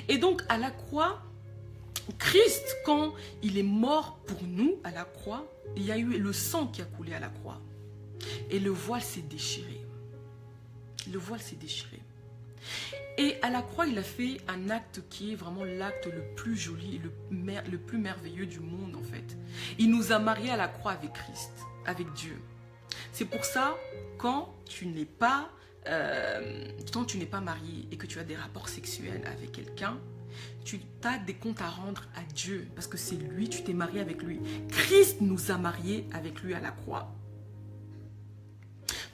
Et donc, à la croix, Christ, quand il est mort pour nous à la croix, il y a eu le sang qui a coulé à la croix. Et le voile s'est déchiré. Le voile s'est déchiré. Et à la croix, il a fait un acte qui est vraiment l'acte le plus joli et le plus merveilleux du monde, en fait. Il nous a mariés à la croix avec Christ, avec Dieu. C'est pour ça, quand tu n'es pas marié et que tu as des rapports sexuels avec quelqu'un, tu as des comptes à rendre à Dieu. Parce que c'est lui, tu t'es marié avec lui. Christ nous a mariés avec lui à la croix.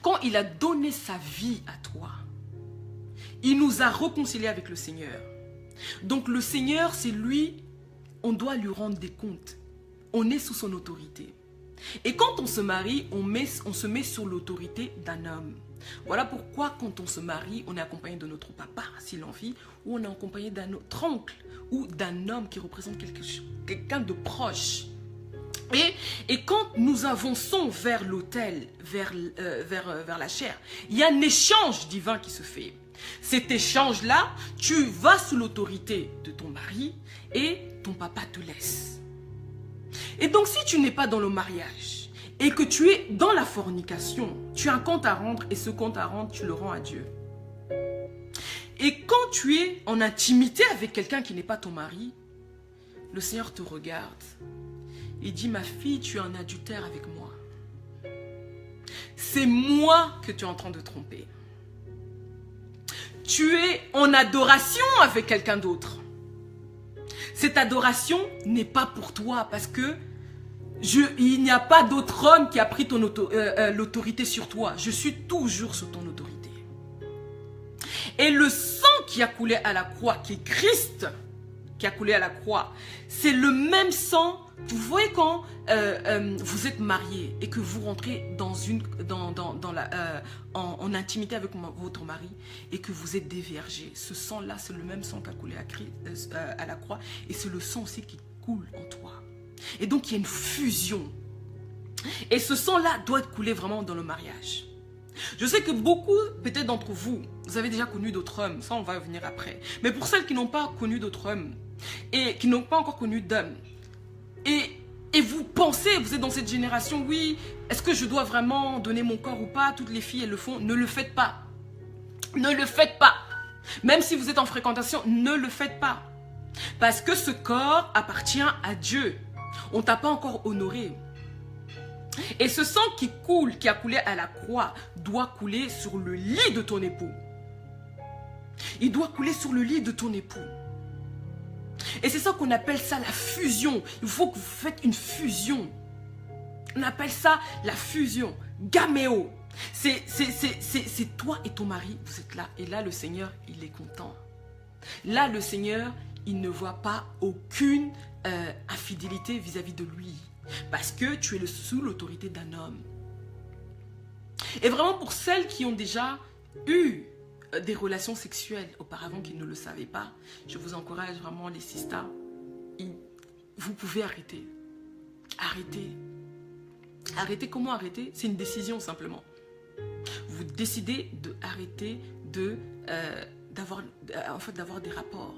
Quand il a donné sa vie à toi, il nous a réconciliés avec le Seigneur. Donc le Seigneur, c'est lui, on doit lui rendre des comptes. On est sous son autorité. Et quand on se marie, on se met sur l'autorité d'un homme. Voilà pourquoi quand on se marie, on est accompagné de notre papa, s'il en vit, ou on est accompagné d'un autre oncle, ou d'un homme qui représente quelqu'un de proche. Et quand nous avançons vers l'autel, vers la chair, il y a un échange divin qui se fait. Cet échange-là, tu vas sous l'autorité de ton mari et ton papa te laisse. Et donc, si tu n'es pas dans le mariage et que tu es dans la fornication, tu as un compte à rendre et ce compte à rendre, tu le rends à Dieu. Et quand tu es en intimité avec quelqu'un qui n'est pas ton mari, le Seigneur te regarde et dit, ma fille, tu es en adultère avec moi. C'est moi que tu es en train de tromper. Tu es en adoration avec quelqu'un d'autre. Cette adoration n'est pas pour toi parce que il n'y a pas d'autre homme qui a pris l'autorité sur toi. Je suis toujours sous ton autorité. Et le sang qui a coulé à la croix, qui est Christ, qui a coulé à la croix, c'est le même sang. Vous voyez quand vous êtes marié et que vous rentrez en intimité avec votre mari et que vous êtes déviergé, ce sang-là, c'est le même sang qui a coulé à la croix et c'est le sang aussi qui coule en toi. Et donc, il y a une fusion. Et ce sang-là doit couler vraiment dans le mariage. Je sais que beaucoup, peut-être d'entre vous, vous avez déjà connu d'autres hommes. Ça, on va venir après. Mais pour celles qui n'ont pas connu d'autres hommes et qui n'ont pas encore connu d'hommes, et vous pensez, vous êtes dans cette génération, oui, est-ce que je dois vraiment donner mon corps ou pas? Toutes les filles, elles le font. Ne le faites pas. Ne le faites pas. Même si vous êtes en fréquentation, ne le faites pas. Parce que ce corps appartient à Dieu. On ne t'a pas encore honoré. Et ce sang qui coule, qui a coulé à la croix, doit couler sur le lit de ton époux. Il doit couler sur le lit de ton époux. Et c'est ça qu'on appelle ça la fusion. Il faut que vous faites une fusion. On appelle ça la fusion. Gaméo. C'est toi et ton mari, vous êtes là. Et là, le Seigneur, il est content. Là, le Seigneur, il ne voit pas aucune infidélité vis-à-vis de lui. Parce que tu es sous l'autorité d'un homme. Et vraiment, pour celles qui ont déjà eu des relations sexuelles auparavant qu'ils ne le savaient pas, je vous encourage vraiment, les sisters, vous pouvez arrêter. Arrêtez. Arrêtez, comment arrêter? C'est une décision simplement. Vous décidez d'arrêter d'avoir des rapports.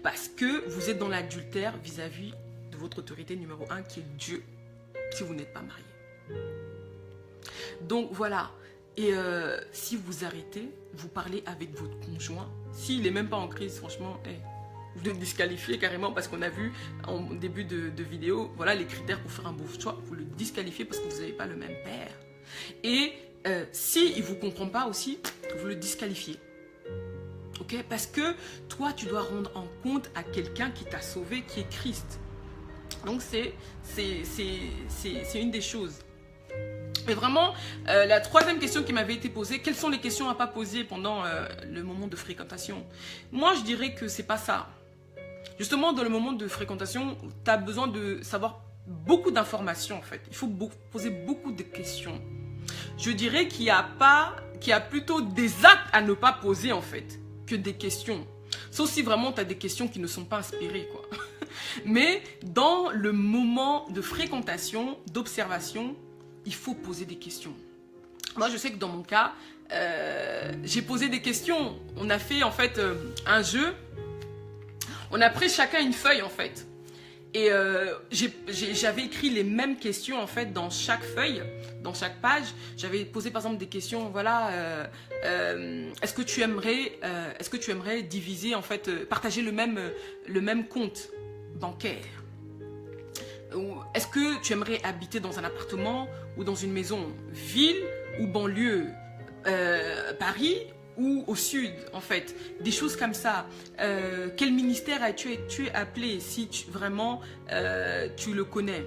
Parce que vous êtes dans l'adultère vis-à-vis de votre autorité numéro 1 qui est Dieu, si vous n'êtes pas marié. Donc voilà. Et si vous arrêtez, vous parlez avec votre conjoint. S'il n'est même pas en crise, franchement, vous le disqualifiez carrément parce qu'on a vu en début de vidéo, voilà les critères pour faire un beau choix. Vous le disqualifiez parce que vous n'avez pas le même père. Et s'il ne vous comprend pas aussi, vous le disqualifiez. Ok? Parce que toi, tu dois rendre en compte à quelqu'un qui t'a sauvé, qui est Christ. Donc c'est une des choses. Et vraiment, la troisième question qui m'avait été posée, quelles sont les questions à ne pas poser pendant le moment de fréquentation? Moi, je dirais que c'est pas ça. Justement, dans le moment de fréquentation, tu as besoin de savoir beaucoup d'informations en fait. Il faut poser beaucoup de questions. Je dirais qu'il y a plutôt des actes à ne pas poser en fait, que des questions. Sauf si vraiment tu as des questions qui ne sont pas inspirées, quoi. Mais dans le moment de fréquentation, d'observation, il faut poser des questions. Moi, je sais que dans mon cas, j'ai posé des questions. On a fait en fait un jeu. On a pris chacun une feuille en fait. Et j'avais écrit les mêmes questions en fait dans chaque feuille, dans chaque page. J'avais posé par exemple des questions, voilà, est-ce que tu aimerais diviser en fait, partager le même compte bancaire? Est-ce que tu aimerais habiter dans un appartement ou dans une maison, ville ou banlieue, Paris ou au sud, en fait, des choses comme ça. Quel ministère as-tu été appelé si vraiment tu le connais?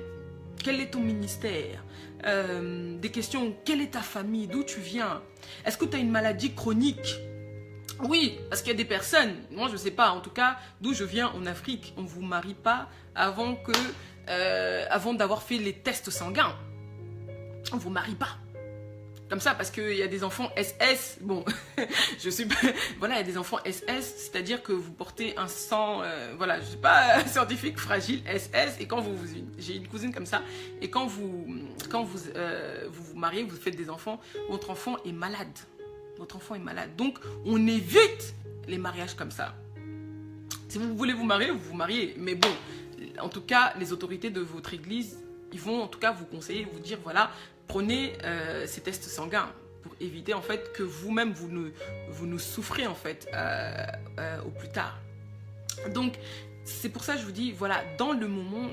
Quel est ton ministère? Des questions, quelle est ta famille? D'où tu viens? Est-ce que tu as une maladie chronique? Oui, parce qu'il y a des personnes, moi je ne sais pas, en tout cas, d'où je viens en Afrique, on ne vous marie pas avant d'avoir fait les tests sanguins. On ne vous marie pas. Comme ça, parce qu'il y a des enfants SS, bon, je suis pas, voilà, il y a des enfants SS, c'est-à-dire que vous portez un sang, voilà, je ne suis pas scientifique, fragile, SS, et quand j'ai une cousine comme ça, et quand vous vous mariez, vous faites des enfants, votre enfant est malade. Votre enfant est malade. Donc, on évite les mariages comme ça. Si vous voulez vous marier, vous vous mariez. Mais bon, en tout cas, les autorités de votre église, ils vont en tout cas vous conseiller, vous dire, voilà, prenez ces tests sanguins pour éviter en fait que vous-même, vous ne souffrez en fait au plus tard. Donc, c'est pour ça que je vous dis, voilà, dans le moment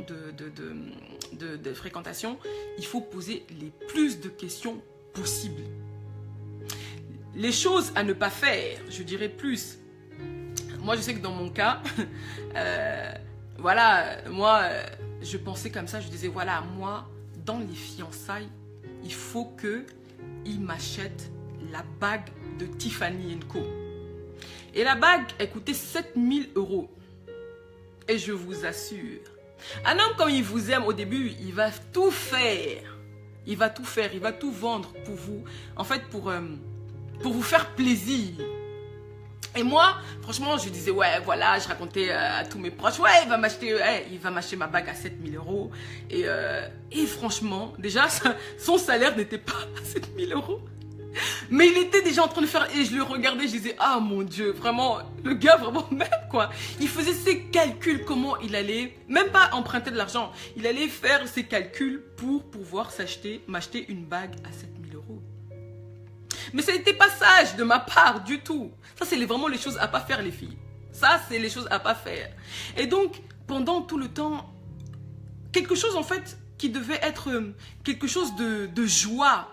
de fréquentation, il faut poser les plus de questions possibles. Les choses à ne pas faire, je dirais plus. Moi, je sais que dans mon cas, voilà, moi, je pensais comme ça, je disais, voilà, moi, dans les fiançailles, il faut qu'il m'achète la bague de Tiffany & Co. Et la bague, elle coûtait 7000 €. Et je vous assure, un homme, comme il vous aime au début, il va tout faire. Il va tout faire, il va tout vendre pour vous. En fait, pour vous faire plaisir. Et moi, franchement, je disais, ouais, voilà, je racontais à tous mes proches, ouais, il va m'acheter ma bague à 7000 €. Et franchement, déjà, son salaire n'était pas à 7000 €. Mais il était déjà en train de faire, et je le regardais, je disais, ah mon Dieu, vraiment, le gars, vraiment, même quoi. Il faisait ses calculs, comment il allait, même pas emprunter de l'argent, il allait faire ses calculs pour pouvoir m'acheter une bague à 7000 €. Mais ça n'était pas sage de ma part du tout. Ça, c'est vraiment les choses à pas faire, les filles. Ça, c'est les choses à pas faire. Et donc, pendant tout le temps, quelque chose, en fait, qui devait être quelque chose de joie.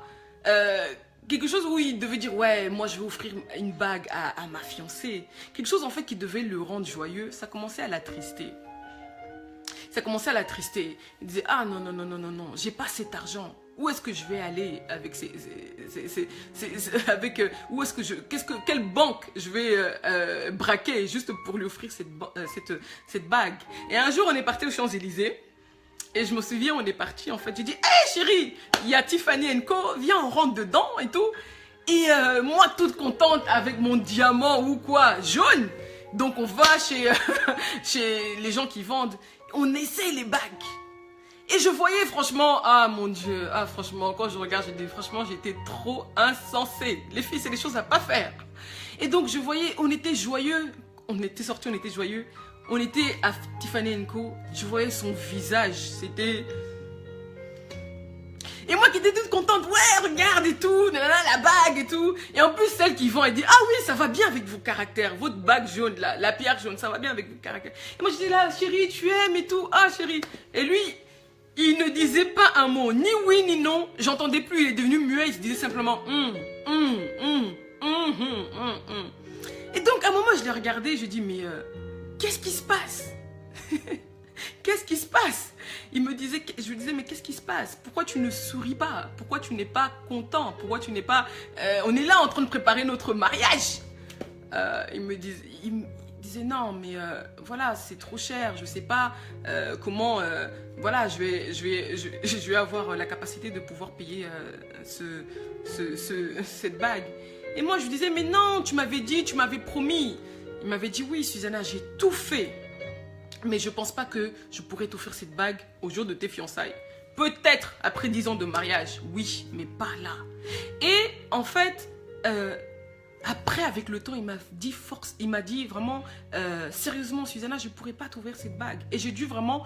Quelque chose où il devait dire, ouais, moi je vais offrir une bague à ma fiancée. Quelque chose en fait qui devait le rendre joyeux. Ça commençait à l'attrister. Ça commençait à l'attrister. Il disait, ah non, non, non, non, non, non, j'ai pas cet argent. Où est-ce que je vais aller avec où est-ce que quelle banque je vais braquer juste pour lui offrir cette bague. Et un jour, on est parti aux Champs-Élysées. Et je me souviens, on est parti, en fait. J'ai dit, hé chérie, il y a Tiffany & Co, viens, on rentre dedans et tout. Et moi, toute contente avec mon diamant ou quoi, jaune. Donc, on va chez les gens qui vendent. On essaie les bagues. Et je voyais, franchement, ah mon Dieu, ah franchement, quand je regarde, je dis, franchement, j'étais trop insensée. Les filles, c'est des choses à pas faire. Et donc, je voyais, on était joyeux. On était sortis, on était joyeux. On était à Tiffany & Co. Je voyais son visage. C'était... Et moi qui étais toute contente. Ouais, regarde et tout. La bague et tout. Et en plus, celle qui vend, elle dit, ah oui, ça va bien avec vos caractères. Votre bague jaune, la pierre jaune, ça va bien avec vos caractères. Et moi, je dis là, chérie, tu aimes et tout. Ah, chérie. Et lui, il ne disait pas un mot. Ni oui, ni non. J'entendais plus. Il est devenu muet. Il se disait simplement, Et donc, à un moment, je l'ai regardé. Je dis, mais... qu'est-ce qui se passe? Qu'est-ce qui se passe? Je lui disais, mais qu'est-ce qui se passe? Pourquoi tu ne souris pas? Pourquoi tu n'es pas content? Pourquoi tu n'es pas... on est là en train de préparer notre mariage. Il me disait, non, mais voilà, c'est trop cher. Je ne sais pas comment... voilà, je vais avoir la capacité de pouvoir payer cette bague. Et moi, je lui disais, mais non, tu m'avais dit, tu m'avais promis. Il m'avait dit, oui, Susanna, j'ai tout fait. Mais je ne pense pas que je pourrais t'offrir cette bague au jour de tes fiançailles. Peut-être après 10 ans de mariage, oui, mais pas là. Et en fait, après, avec le temps, il m'a dit vraiment, sérieusement, Susanna, je ne pourrais pas t'ouvrir cette bague. Et j'ai dû vraiment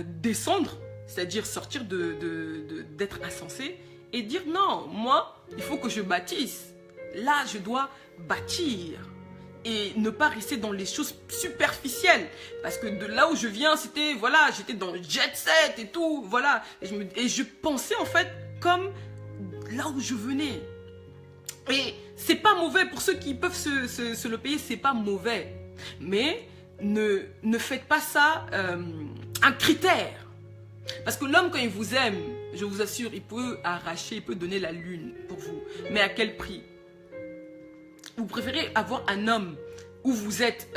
descendre, c'est-à-dire sortir d'être insensé et dire, non, moi, il faut que je bâtisse. Là, je dois bâtir. Et ne pas rester dans les choses superficielles. Parce que de là où je viens, c'était, voilà, j'étais dans le jet set et tout, voilà. Et je pensais en fait comme là où je venais. Et c'est pas mauvais pour ceux qui peuvent se le payer, c'est pas mauvais. Mais ne faites pas ça un critère. Parce que l'homme, quand il vous aime, je vous assure, il peut arracher, il peut donner la lune pour vous. Mais à quel prix? Vous préférez avoir un homme où vous êtes,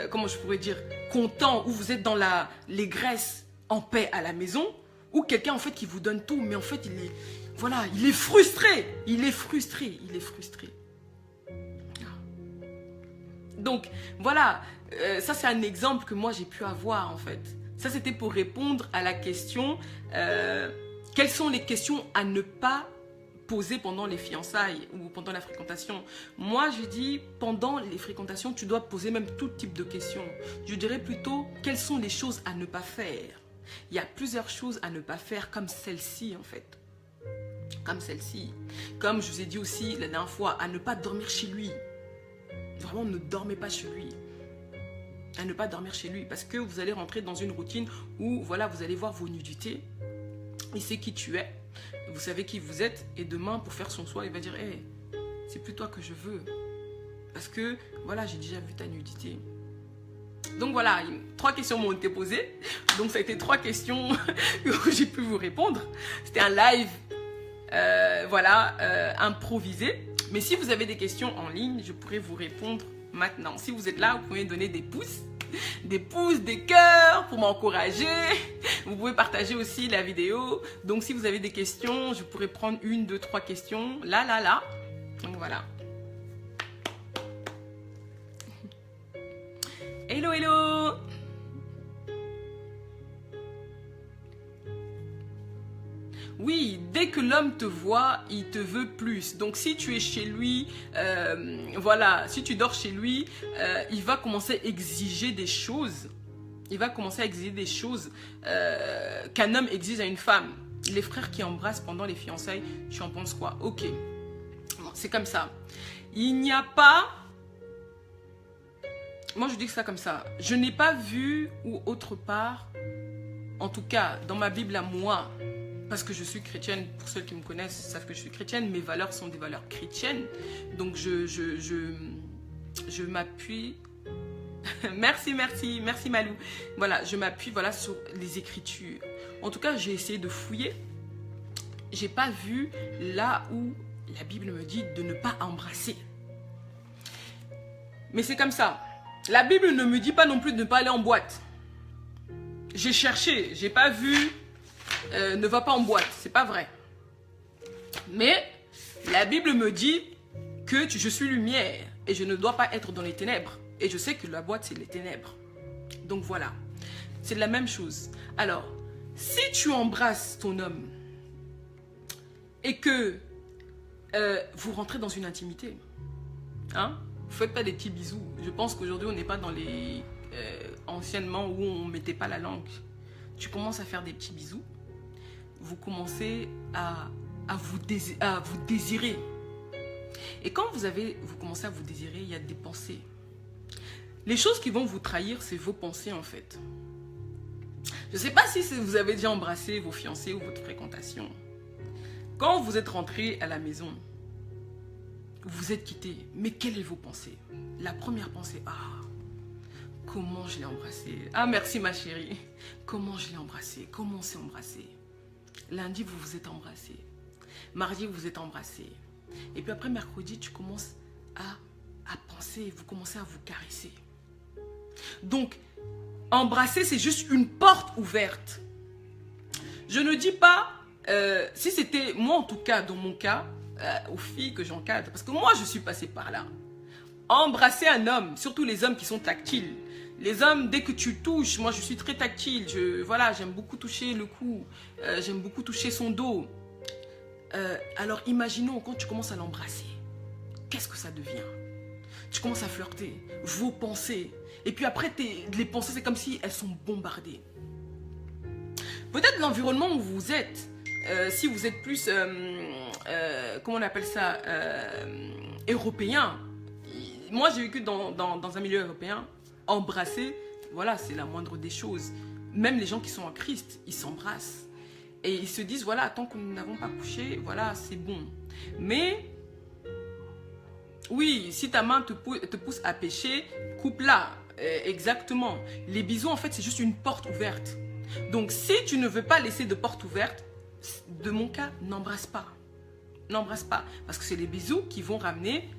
comment je pourrais dire, content, où vous êtes dans l'allégresse, en paix à la maison, ou quelqu'un en fait qui vous donne tout, mais en fait il est, voilà, il est frustré, il est frustré. Donc voilà, ça c'est un exemple que moi j'ai pu avoir en fait. Ça c'était pour répondre à la question, quelles sont les questions à ne pas poser pendant les fiançailles ou pendant la fréquentation. Moi, je dis, pendant les fréquentations, tu dois poser même tout type de questions. Je dirais plutôt, quelles sont les choses à ne pas faire? Il y a plusieurs choses à ne pas faire comme celle-ci, en fait. Comme celle-ci. Comme je vous ai dit aussi la dernière fois, à ne pas dormir chez lui. Vraiment, ne dormez pas chez lui. À ne pas dormir chez lui. Parce que vous allez rentrer dans une routine où, voilà, vous allez voir vos nudités. Il sait qui tu es. Vous savez qui vous êtes. Et demain, pour faire son soin, il va dire, hey, c'est plus toi que je veux. Parce que, voilà, j'ai déjà vu ta nudité. Donc voilà, 3 questions m'ont été posées. Donc ça a été 3 questions que j'ai pu vous répondre. C'était un live, voilà, improvisé. Mais si vous avez des questions en ligne, je pourrais vous répondre maintenant. Si vous êtes là, vous pouvez donner des pouces, des cœurs pour m'encourager. Vous pouvez partager aussi la vidéo. Donc si vous avez des questions, je pourrais prendre 1, 2, 3 questions. Là. Donc voilà. Hello, hello. Oui, dès que l'homme te voit, il te veut plus. Donc si tu es chez lui, voilà, si tu dors chez lui, il va commencer à exiger des choses. Il va commencer à exiger des choses qu'un homme exige à une femme. Les frères qui embrassent pendant les fiançailles, tu en penses quoi? Ok, bon, c'est comme ça. Il n'y a pas... Moi, je dis que ça comme ça. Je n'ai pas vu ou autre part... en tout cas, dans ma Bible à moi, parce que je suis chrétienne, pour ceux qui me connaissent savent que je suis chrétienne, mes valeurs sont des valeurs chrétiennes. Donc je m'appuie... merci Malou. Voilà, je m'appuie voilà, sur les Écritures. En tout cas, j'ai essayé de fouiller. J'ai pas vu là où la Bible me dit de ne pas embrasser. Mais c'est comme ça. La Bible ne me dit pas non plus de ne pas aller en boîte. J'ai cherché, j'ai pas vu ne va pas en boîte, c'est pas vrai. Mais la Bible me dit que je suis lumière et je ne dois pas être dans les ténèbres. Et je sais que la boîte, c'est les ténèbres. Donc voilà, c'est la même chose. Alors, si tu embrasses ton homme et que vous rentrez dans une intimité, hein, vous ne faites pas des petits bisous. Je pense qu'aujourd'hui, on n'est pas dans les... anciennement où on ne mettait pas la langue. Tu commences à faire des petits bisous. Vous commencez à vous désirer. Et quand vous commencez à vous désirer, il y a des pensées. Les choses qui vont vous trahir, c'est vos pensées en fait. Je ne sais pas si vous avez déjà embrassé vos fiancés ou votre fréquentation. Quand vous êtes rentré à la maison, vous êtes quitté. Mais quelles sont vos pensées? La première pensée, comment je l'ai embrassé. Ah, merci ma chérie. Comment je l'ai embrassé. Comment on s'est embrassé. Lundi, vous vous êtes embrassé. Mardi, vous vous êtes embrassé. Et puis après, mercredi, tu commences à penser. Vous commencez à vous caresser. Donc, embrasser, c'est juste une porte ouverte. Je ne dis pas, si c'était, moi en tout cas, dans mon cas, aux filles que j'encadre, parce que moi, je suis passée par là. Embrasser un homme, surtout les hommes qui sont tactiles. Les hommes, dès que tu touches, moi je suis très tactile, voilà, j'aime beaucoup toucher le cou, j'aime beaucoup toucher son dos. Alors imaginons quand tu commences à l'embrasser, qu'est-ce que ça devient? Tu commences à flirter, vos pensées, et puis après les pensées c'est comme si elles sont bombardées. Peut-être l'environnement où vous êtes, si vous êtes plus, comment on appelle ça, européen. Moi j'ai vécu dans un milieu européen. Embrasser, voilà, c'est la moindre des choses. Même les gens qui sont en Christ, ils s'embrassent. Et ils se disent, voilà, tant que nous n'avons pas couché, voilà, c'est bon. Mais, oui, si ta main te pousse à pécher, coupe-la. Exactement. Les bisous, en fait, c'est juste une porte ouverte. Donc, si tu ne veux pas laisser de porte ouverte, de mon cas, n'embrasse pas. N'embrasse pas. Parce que c'est les bisous qui vont ramener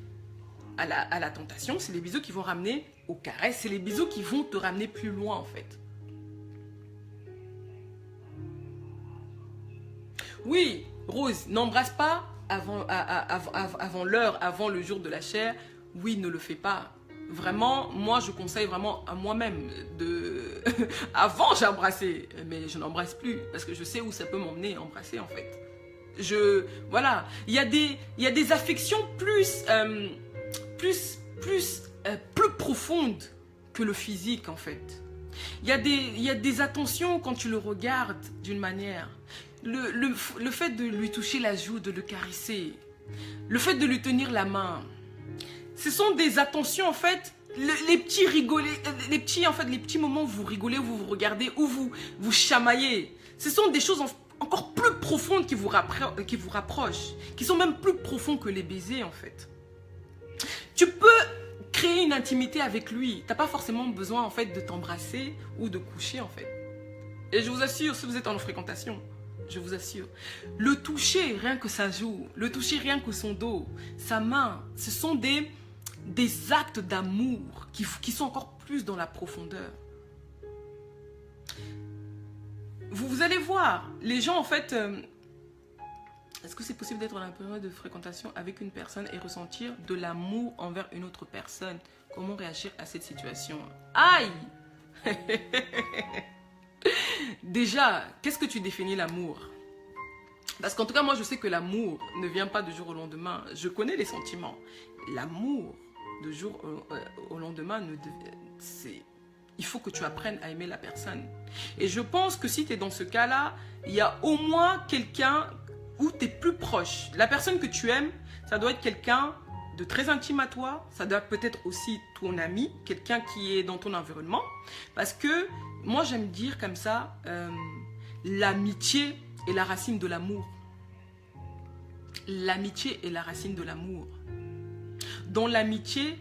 à la tentation, c'est les bisous qui vont ramener aux caresses, c'est les bisous qui vont te ramener plus loin en fait. Oui, Rose, n'embrasse pas avant l'heure, avant le jour de la chair. Oui, ne le fais pas. Vraiment, moi je conseille vraiment à moi-même de... Avant j'embrassais, mais je n'embrasse plus parce que je sais où ça peut m'emmener embrasser en fait. Voilà, il y a des affections plus profonde que le physique en fait. Il y a des attentions quand tu le regardes d'une manière. Le fait de lui toucher la joue, de le caresser, le fait de lui tenir la main, ce sont des attentions en fait, les petits moments où vous rigolez, où vous vous regardez, où vous chamaillez. Ce sont des choses encore plus profondes qui vous rapprochent, qui sont même plus profondes que les baisers en fait. Tu peux créer une intimité avec lui. Tu n'as pas forcément besoin en fait de t'embrasser ou de coucher en fait. Et je vous assure, si vous êtes en fréquentation, je vous assure, le toucher, rien que sa joue, le toucher, rien que son dos, sa main, ce sont des actes d'amour qui sont encore plus dans la profondeur. Vous allez voir, les gens en fait... Est-ce que c'est possible d'être dans la période de fréquentation avec une personne et ressentir de l'amour envers une autre personne? Comment réagir à cette situation? Aïe! Déjà, qu'est-ce que tu définis l'amour? Parce qu'en tout cas, moi, je sais que l'amour ne vient pas du jour au lendemain. Je connais les sentiments. L'amour, du jour au lendemain, il faut que tu apprennes à aimer la personne. Et je pense que si tu es dans ce cas-là, il y a au moins quelqu'un où tu es plus proche. La personne que tu aimes, ça doit être quelqu'un de très intime à toi. Ça doit peut-être aussi ton ami, quelqu'un qui est dans ton environnement. Parce que moi j'aime dire comme ça, l'amitié est la racine de l'amour. L'amitié est la racine de l'amour. Dans l'amitié,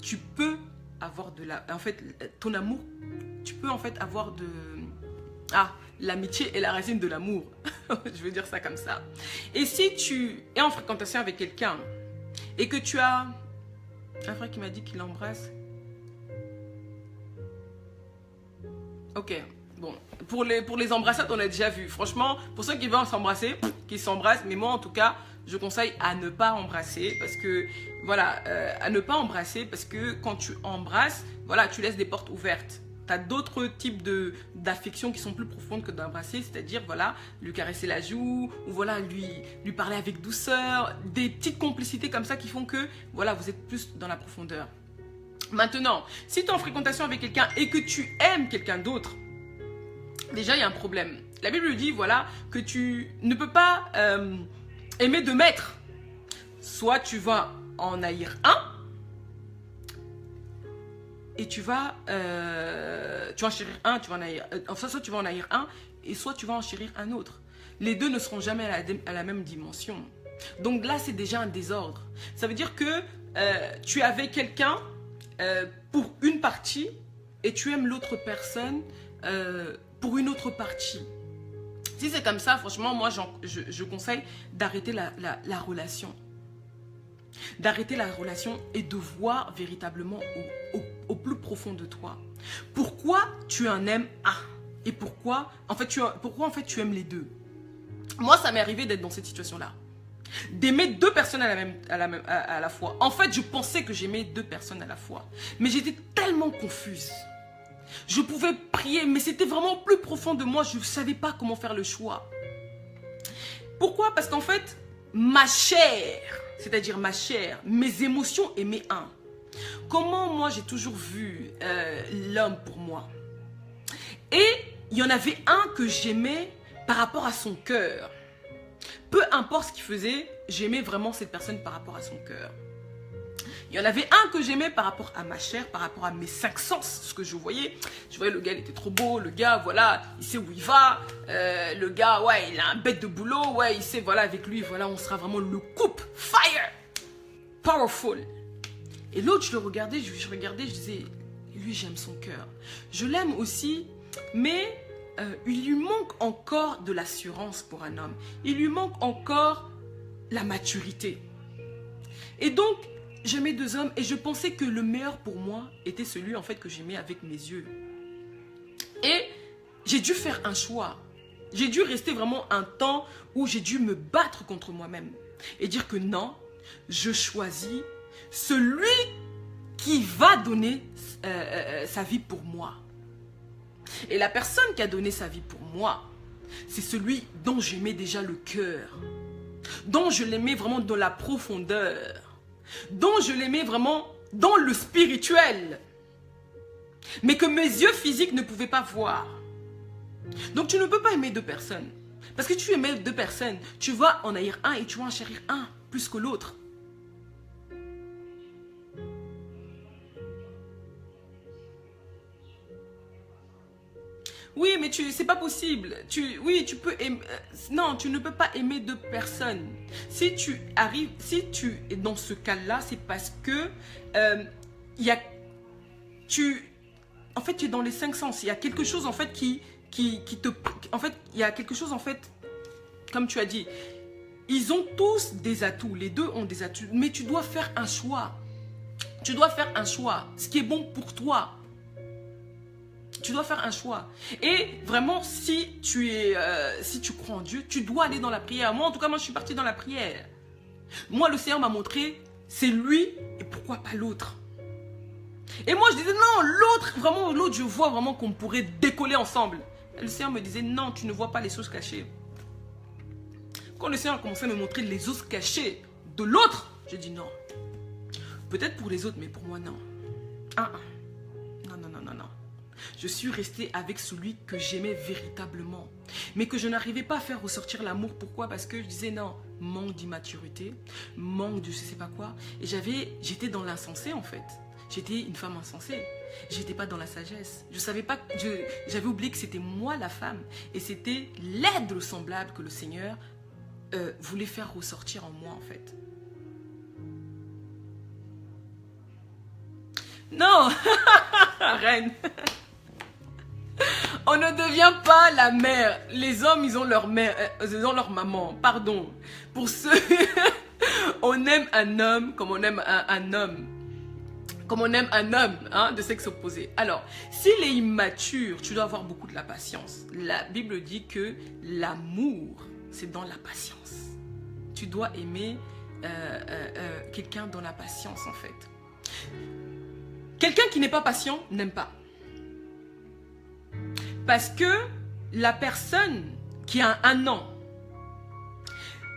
tu peux avoir de la... En fait, ton amour, tu peux en fait avoir de... Ah, l'amitié est la racine de l'amour. Je veux dire ça comme ça. Et si tu es en fréquentation avec quelqu'un et que tu as... Un frère qui m'a dit qu'il l'embrasse. Ok, bon. Pour les embrassades, on a déjà vu. Franchement, pour ceux qui veulent s'embrasser, qu'ils s'embrassent. Mais moi, en tout cas, je conseille à ne pas embrasser. Parce que, voilà, à ne pas embrasser. Parce que quand tu embrasses, voilà, tu laisses des portes ouvertes. Tu as d'autres types d'affections qui sont plus profondes que d'embrasser. C'est-à-dire, voilà, lui caresser la joue. Ou voilà, lui parler avec douceur. Des petites complicités comme ça qui font que, voilà, vous êtes plus dans la profondeur. Maintenant, si tu es en fréquentation avec quelqu'un et que tu aimes quelqu'un d'autre, déjà, il y a un problème. La Bible dit, voilà, que tu ne peux pas aimer deux maîtres. Soit tu vas en haïr un, et tu vas en chérir un, tu vas en haïr, enfin, soit tu vas en haïr un, et soit tu vas en chérir un autre. Les deux ne seront jamais à la même dimension. Donc là, c'est déjà un désordre. Ça veut dire que tu es avec quelqu'un pour une partie, et tu aimes l'autre personne pour une autre partie. Si c'est comme ça, franchement, moi, je conseille d'arrêter la relation. D'arrêter la relation et de voir véritablement au plus profond de toi. Pourquoi tu en aimes un? Et pourquoi en fait tu aimes les deux? Moi, ça m'est arrivé d'être dans cette situation-là. D'aimer deux personnes à la fois. En fait, je pensais que j'aimais deux personnes à la fois. Mais j'étais tellement confuse. Je pouvais prier, mais c'était vraiment plus profond de moi. Je ne savais pas comment faire le choix. Pourquoi? Parce qu'en fait, ma chair, c'est-à-dire ma chair, mes émotions aimaient un. Comment moi j'ai toujours vu l'homme pour moi? Et il y en avait un que j'aimais par rapport à son cœur. Peu importe ce qu'il faisait, j'aimais vraiment cette personne par rapport à son cœur. Il y en avait un que j'aimais par rapport à ma chair, par rapport à mes cinq sens, ce que je voyais. Je voyais le gars, il était trop beau, le gars, voilà, il sait où il va. Le gars, ouais, il a un bête de boulot, ouais, il sait, voilà, avec lui, voilà, on sera vraiment le couple, fire, powerful. Et l'autre, je le regardais, je disais, lui, j'aime son cœur. Je l'aime aussi, mais il lui manque encore de l'assurance pour un homme. Il lui manque encore la maturité. Et donc, j'aimais deux hommes et je pensais que le meilleur pour moi était celui en fait que j'aimais avec mes yeux. Et j'ai dû faire un choix. J'ai dû rester vraiment un temps où j'ai dû me battre contre moi-même et dire que non, je choisis celui qui va donner sa vie pour moi. Et la personne qui a donné sa vie pour moi, c'est celui dont j'aimais déjà le cœur, dont je l'aimais vraiment dans la profondeur, dont je l'aimais vraiment dans le spirituel, mais que mes yeux physiques ne pouvaient pas voir. Donc tu ne peux pas aimer deux personnes. Parce que tu aimais deux personnes, tu vas en haïr un et tu vas en chérir un plus que l'autre. Oui, mais c'est pas possible. Oui, tu peux aimer. Non, tu ne peux pas aimer deux personnes. Si tu es dans ce cas-là, c'est parce que en fait, tu es dans les cinq sens. Il y a quelque chose en fait en fait, il y a quelque chose en fait, comme tu as dit, ils ont tous des atouts. Les deux ont des atouts, mais tu dois faire un choix. Tu dois faire un choix. Ce qui est bon pour toi. Tu dois faire un choix. Et vraiment, si tu crois en Dieu, tu dois aller dans la prière. Moi, en tout cas, moi, je suis partie dans la prière. Moi, le Seigneur m'a montré, c'est lui et pourquoi pas l'autre. Et moi, je disais, non, l'autre, je vois vraiment qu'on pourrait décoller ensemble. Et le Seigneur me disait, non, tu ne vois pas les choses cachées. Quand le Seigneur a commencé à me montrer les os cachés de l'autre, j'ai dit non. Peut-être pour les autres, mais pour moi, non. Non. Je suis restée avec celui que j'aimais véritablement, mais que je n'arrivais pas à faire ressortir l'amour. Pourquoi? Parce que je disais non, manque d'immaturité, manque de je sais pas quoi. Et j'étais dans l'insensé en fait. J'étais une femme insensée. j'étais pas dans la sagesse. Je savais pas, j'avais oublié que c'était moi la femme. Et c'était l'aide semblable que le Seigneur voulait faire ressortir en moi en fait. Non, reine. On ne devient pas la mère. Les hommes, ils ont leur mère, ils ont leur maman. Pardon. Pour ceux, on aime un homme comme on aime un homme. Comme on aime un homme hein, de sexe opposé. Alors, s'il est immature, tu dois avoir beaucoup de la patience. La Bible dit que l'amour, c'est dans la patience. Tu dois aimer quelqu'un dans la patience, en fait. Quelqu'un qui n'est pas patient n'aime pas. Parce que la personne qui a 1 an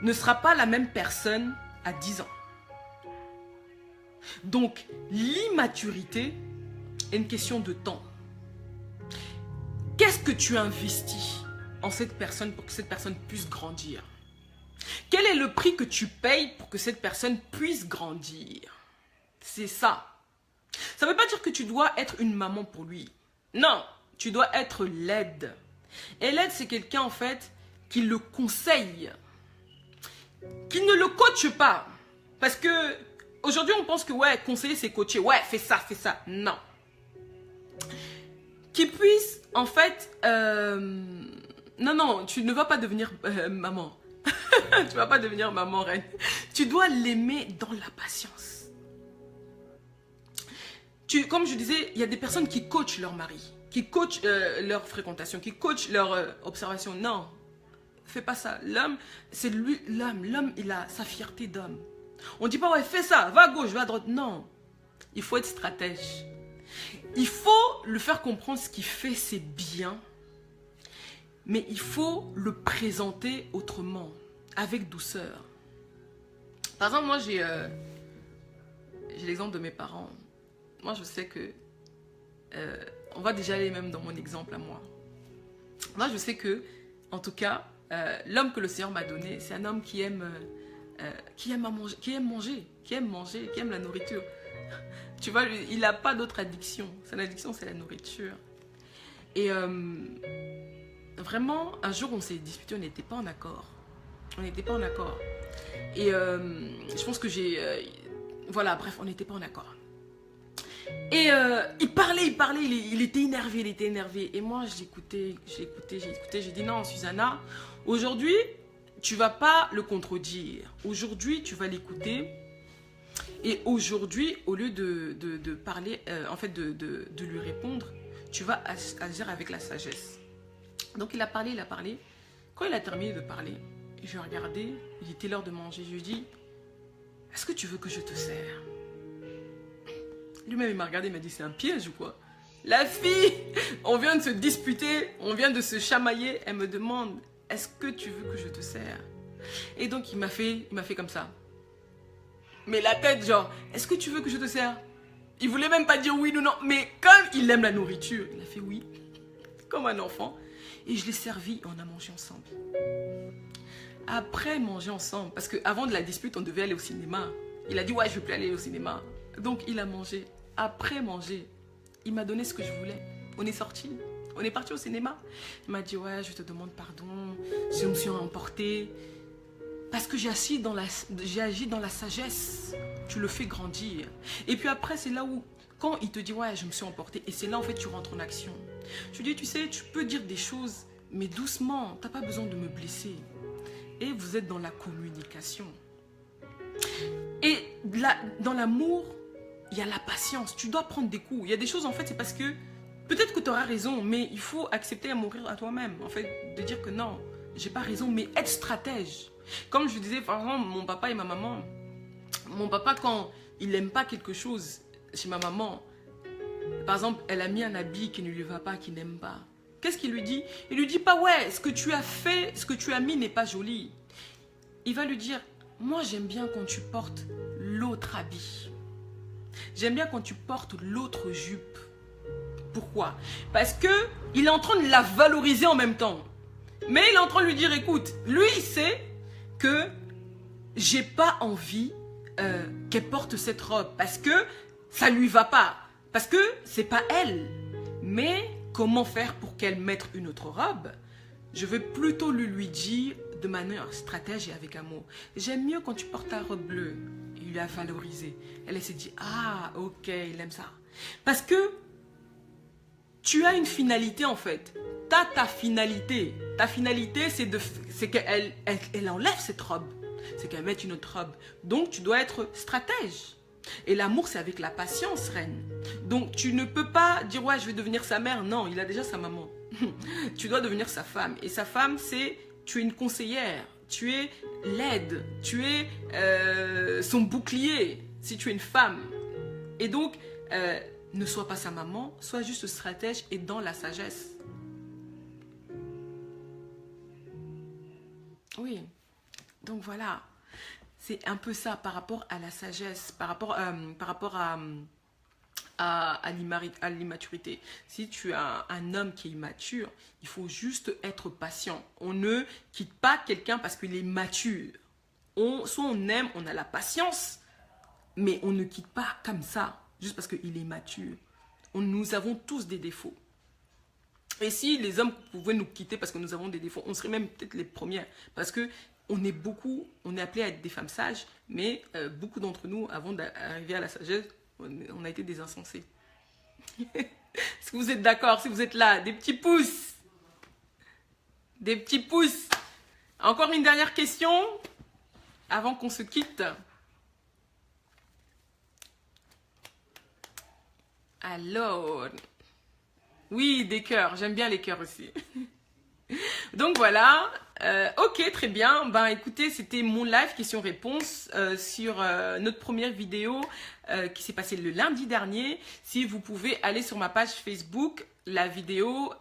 ne sera pas la même personne à 10 ans. Donc, l'immaturité est une question de temps. Qu'est-ce que tu investis en cette personne pour que cette personne puisse grandir? Quel est le prix que tu payes pour que cette personne puisse grandir? C'est ça. Ça ne veut pas dire que tu dois être une maman pour lui. Non, tu dois être l'aide. Et l'aide, c'est quelqu'un en fait qui le conseille, qui ne le coache pas. Parce que aujourd'hui, on pense que ouais, conseiller, c'est coacher. Ouais, fais ça, fais ça. Non. Qui puisse, en fait... Non, tu ne vas pas devenir maman. Tu ne vas pas devenir maman, reine. Tu dois l'aimer dans la patience. Comme je disais, il y a des personnes qui coachent leur mari, qui coachent leur fréquentation, qui coachent leur observation. Non, fais pas ça. L'homme, c'est lui, l'homme, il a sa fierté d'homme. On ne dit pas, ouais, fais ça, va à gauche, va à droite. Non, il faut être stratège. Il faut le faire comprendre ce qu'il fait, c'est bien. Mais il faut le présenter autrement, avec douceur. Par exemple, moi, j'ai l'exemple de mes parents. Moi, je sais que... on va déjà aller même dans mon exemple à moi. Moi, je sais que, en tout cas, l'homme que le Seigneur m'a donné, c'est un homme qui aime manger, qui aime la nourriture. Tu vois, il n'a pas d'autre addiction. Son addiction, c'est la nourriture. Et vraiment, un jour, on s'est disputé, on n'était pas en accord. On n'était pas en accord. Et je pense que voilà, bref, on n'était pas en accord. Et il parlait, il était énervé, Et moi, j'écoutais, j'ai dit non, Susanna, aujourd'hui, tu vas pas le contredire. Aujourd'hui, tu vas l'écouter. Et aujourd'hui, au lieu de parler, en fait, de lui répondre, tu vas agir avec la sagesse. Donc, il a parlé. Quand il a terminé de parler, je regardais, il était l'heure de manger. Je lui ai dit, est-ce que tu veux que je te sers? Lui-même, il m'a regardé, il m'a dit, c'est un piège ou quoi? La fille, on vient de se disputer, on vient de se chamailler. Elle me demande, est-ce que tu veux que je te sers? Et donc, il m'a fait comme ça. Mais la tête, genre, est-ce que tu veux que je te sers? Il voulait même pas dire oui ou non. Mais comme il aime la nourriture, il a fait oui, comme un enfant. Et je l'ai servi et on a mangé ensemble. Après manger ensemble, parce qu'avant de la dispute, on devait aller au cinéma. Il a dit, ouais, je ne veux plus aller au cinéma. Donc, il a mangé. Après manger, il m'a donné ce que je voulais. On est sortis. On est parti au cinéma. Il m'a dit, ouais, je te demande pardon. Je me suis emportée. Parce que j'ai agi dans la sagesse. Tu le fais grandir. Et puis après, c'est là où, quand il te dit, ouais, je me suis emportée. Et c'est là, en fait, tu rentres en action. Je lui dis, tu sais, tu peux dire des choses, mais doucement. Tu n'as pas besoin de me blesser. Et vous êtes dans la communication. Et là, dans l'amour, il y a la patience. Tu dois prendre des coups. Il y a des choses, en fait, c'est parce que peut-être que tu auras raison, mais il faut accepter à mourir à toi-même. En fait, de dire que non, j'ai pas raison, mais être stratège. Comme je disais, par exemple, mon papa et ma maman. Mon papa, quand il n'aime pas quelque chose chez ma maman, par exemple, elle a mis un habit qui ne lui va pas, qui n'aime pas. Qu'est-ce qu'il lui dit? Il lui dit pas, ouais, ce que tu as fait, ce que tu as mis n'est pas joli. Il va lui dire, moi j'aime bien quand tu portes l'autre habit. J'aime bien quand tu portes l'autre jupe. Pourquoi? Parce qu'il est en train de la valoriser en même temps. Mais il est en train de lui dire, écoute, lui il sait que j'ai pas envie qu'elle porte cette robe. Parce que ça lui va pas. Parce que c'est pas elle. Mais comment faire pour qu'elle mette une autre robe? Je veux plutôt lui dire de manière stratège et avec amour. J'aime mieux quand tu portes ta robe bleue. Il lui a valorisé. Elle s'est dit, ah, ok, il aime ça. Parce que tu as une finalité en fait. Tu as ta finalité. Ta finalité, c'est qu'elle enlève cette robe. C'est qu'elle mette une autre robe. Donc, tu dois être stratège. Et l'amour, c'est avec la patience, reine. Donc, tu ne peux pas dire, ouais, je vais devenir sa mère. Non, il a déjà sa maman. Tu dois devenir sa femme. Et sa femme, c'est, tu es une conseillère. Tu es l'aide. Tu es son bouclier, si tu es une femme. Et donc, ne sois pas sa maman, sois juste stratège et dans la sagesse. Oui, donc voilà. C'est un peu ça par rapport à la sagesse, par rapport à l'immaturité. Si tu as un homme qui est immature, il faut juste être patient. On ne quitte pas quelqu'un parce qu'il est mature. Soit on aime, on a la patience, mais on ne quitte pas comme ça, juste parce qu'il est mature. Nous avons tous des défauts. Et si les hommes pouvaient nous quitter parce que nous avons des défauts, on serait même peut-être les premières. Parce que on est appelé à être des femmes sages, mais beaucoup d'entre nous, avant d'arriver à la sagesse, on a été des insensés. Est-ce que vous êtes d'accord? Si vous êtes là, des petits pouces. Des petits pouces. Encore une dernière question avant qu'on se quitte. Alors, oui, des cœurs. J'aime bien les cœurs aussi. Donc voilà. Ok, très bien. Ben écoutez, c'était mon live questions-réponses sur notre première vidéo qui s'est passée le lundi dernier. Si vous pouvez aller sur ma page Facebook, la vidéo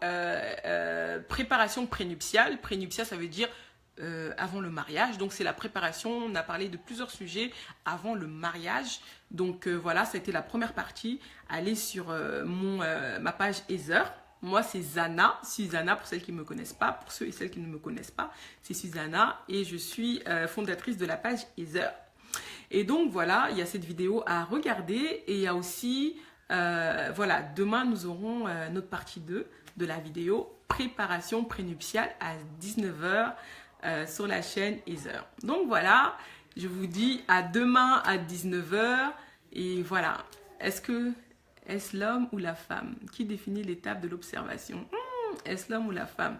préparation prénuptiale. Prénuptiale, ça veut dire avant le mariage. Donc c'est la préparation. On a parlé de plusieurs sujets avant le mariage. Donc voilà, ça a été la première partie. Allez sur ma page Heather. Moi, c'est Zana, Susanna, pour celles qui ne me connaissent pas. Pour ceux et celles qui ne me connaissent pas, c'est Susanna et je suis fondatrice de la page Heather. Et donc, voilà, il y a cette vidéo à regarder et il y a aussi, voilà, demain, nous aurons notre partie 2 de la vidéo préparation prénuptiale à 19 h sur la chaîne Heather. Donc, voilà, je vous dis à demain à 19 h et voilà, est-ce l'homme ou la femme? Qui définit l'étape de l'observation? Est-ce l'homme ou la femme?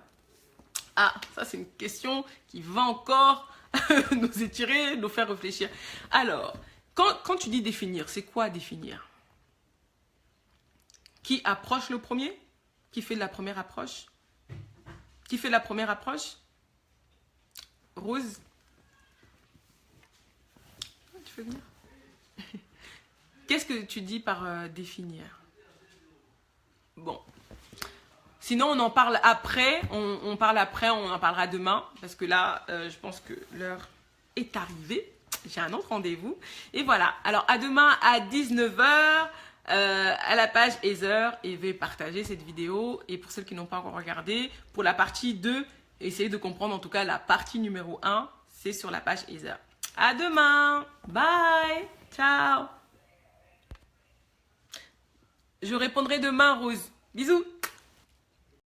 Ah, ça c'est une question qui va encore nous étirer, nous faire réfléchir. Alors, quand tu dis définir, c'est quoi définir? Qui approche le premier? Qui fait la première approche? Qui fait la première approche? Rose? Tu veux venir? Qu'est-ce que tu dis par définir? Bon. Sinon, on en parle après. On parle après, on en parlera demain. Parce que là, je pense que l'heure est arrivée. J'ai un autre rendez-vous. Et voilà. Alors, à demain à 19 h à la page Heather. Et je vais partager cette vidéo. Et pour celles qui n'ont pas encore regardé, pour la partie 2, essayez de comprendre en tout cas la partie numéro 1. C'est sur la page Heather. À demain. Bye. Ciao. Je répondrai demain, Rose. Bisous.